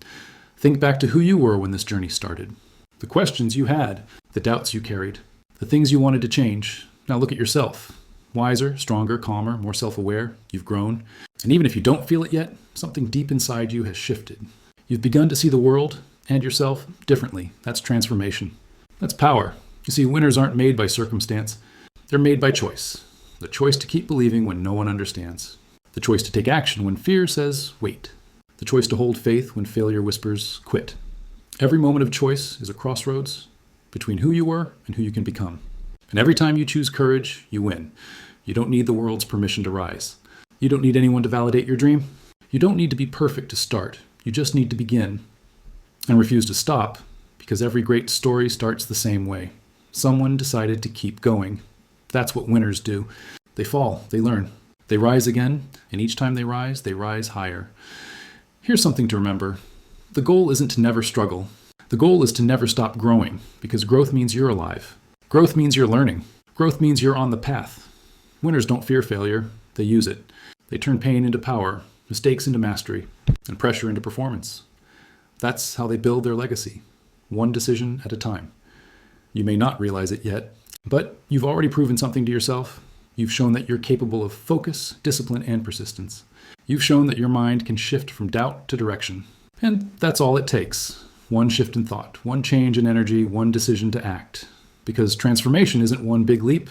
Think back to who you were when this journey started. The questions you had, the doubts you carried, the things you wanted to change. Now look at yourself. Wiser, stronger, calmer, more self-aware. You've grown. And even if you don't feel it yet, something deep inside you has shifted. You've begun to see the world and yourself differently. That's transformation. That's power. You see, winners aren't made by circumstance. They're made by choice. The choice to keep believing when no one understands. The choice to take action when fear says, wait. The choice to hold faith when failure whispers, quit. Every moment of choice is a crossroads between who you were and who you can become. And every time you choose courage, you win. You don't need the world's permission to rise. You don't need anyone to validate your dream. You don't need to be perfect to start. You just need to begin and refuse to stop, because every great story starts the same way. Someone decided to keep going. That's what winners do. They fall, they learn, they rise again, and each time they rise higher. Here's something to remember. The goal isn't to never struggle. The goal is to never stop growing, because growth means you're alive. Growth means you're learning. Growth means you're on the path. Winners don't fear failure, they use it. They turn pain into power, mistakes into mastery, and pressure into performance. That's how they build their legacy, one decision at a time. You may not realize it yet, but you've already proven something to yourself. You've shown that you're capable of focus, discipline, and persistence. You've shown that your mind can shift from doubt to direction. And that's all it takes. One shift in thought, one change in energy, one decision to act. Because transformation isn't one big leap,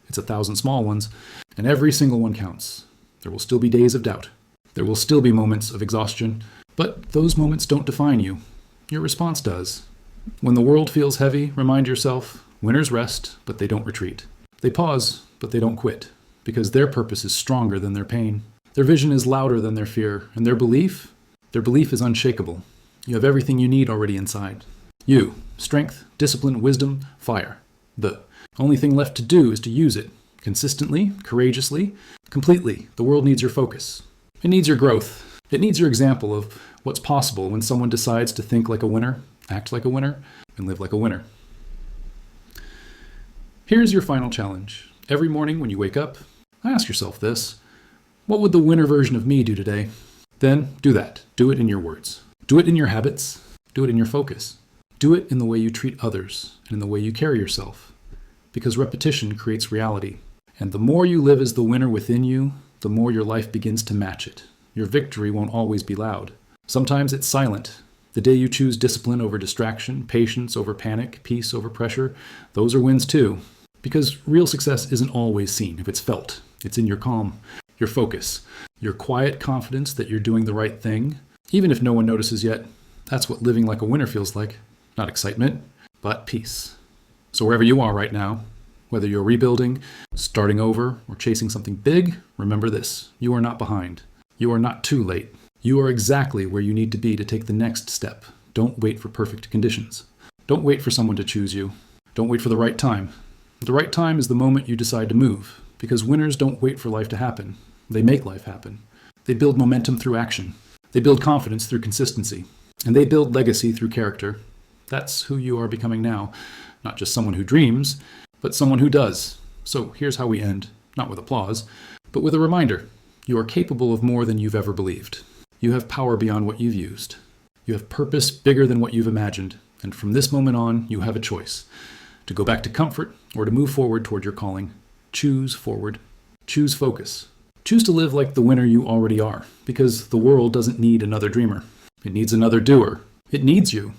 it's 1,000 small ones, and every single one counts. There will still be days of doubt. There will still be moments of exhaustion, but those moments don't define you. Your response does. When the world feels heavy, remind yourself, winners rest, but they don't retreat. They pause, but they don't quit, because their purpose is stronger than their pain. Their vision is louder than their fear, and their belief is unshakable. You have everything you need already inside. You, strength, discipline, wisdom, fire. The only thing left to do is to use it, consistently, courageously, completely. The world needs your focus. It needs your growth. It needs your example of what's possible when someone decides to think like a winner, act like a winner, and live like a winner. Here's your final challenge. Every morning when you wake up, ask yourself this: what would the winner version of me do today? Then do that. Do it in your words. Do it in your habits. Do it in your focus. Do it in the way you treat others and in the way you carry yourself. Because repetition creates reality. And the more you live as the winner within you, the more your life begins to match it. Your victory won't always be loud. Sometimes it's silent. The day you choose discipline over distraction, patience over panic, peace over pressure, those are wins too. Because real success isn't always seen if it's felt. It's in your calm, your focus, your quiet confidence that you're doing the right thing. Even if no one notices yet, that's what living like a winner feels like. Not excitement, but peace. So wherever you are right now, whether you're rebuilding, starting over, or chasing something big, remember this: you are not behind. You are not too late. You are exactly where you need to be to take the next step. Don't wait for perfect conditions. Don't wait for someone to choose you. Don't wait for the right time. The right time is the moment you decide to move, because winners don't wait for life to happen. They make life happen. They build momentum through action. They build confidence through consistency. And they build legacy through character. That's who you are becoming now. Not just someone who dreams, but someone who does. So here's how we end, not with applause, but with a reminder. You are capable of more than you've ever believed. You have power beyond what you've used. You have purpose bigger than what you've imagined. And from this moment on, you have a choice: to go back to comfort or to move forward toward your calling. Choose forward. Choose focus. Choose to live like the winner you already are, because the world doesn't need another dreamer. It needs another doer. It needs you.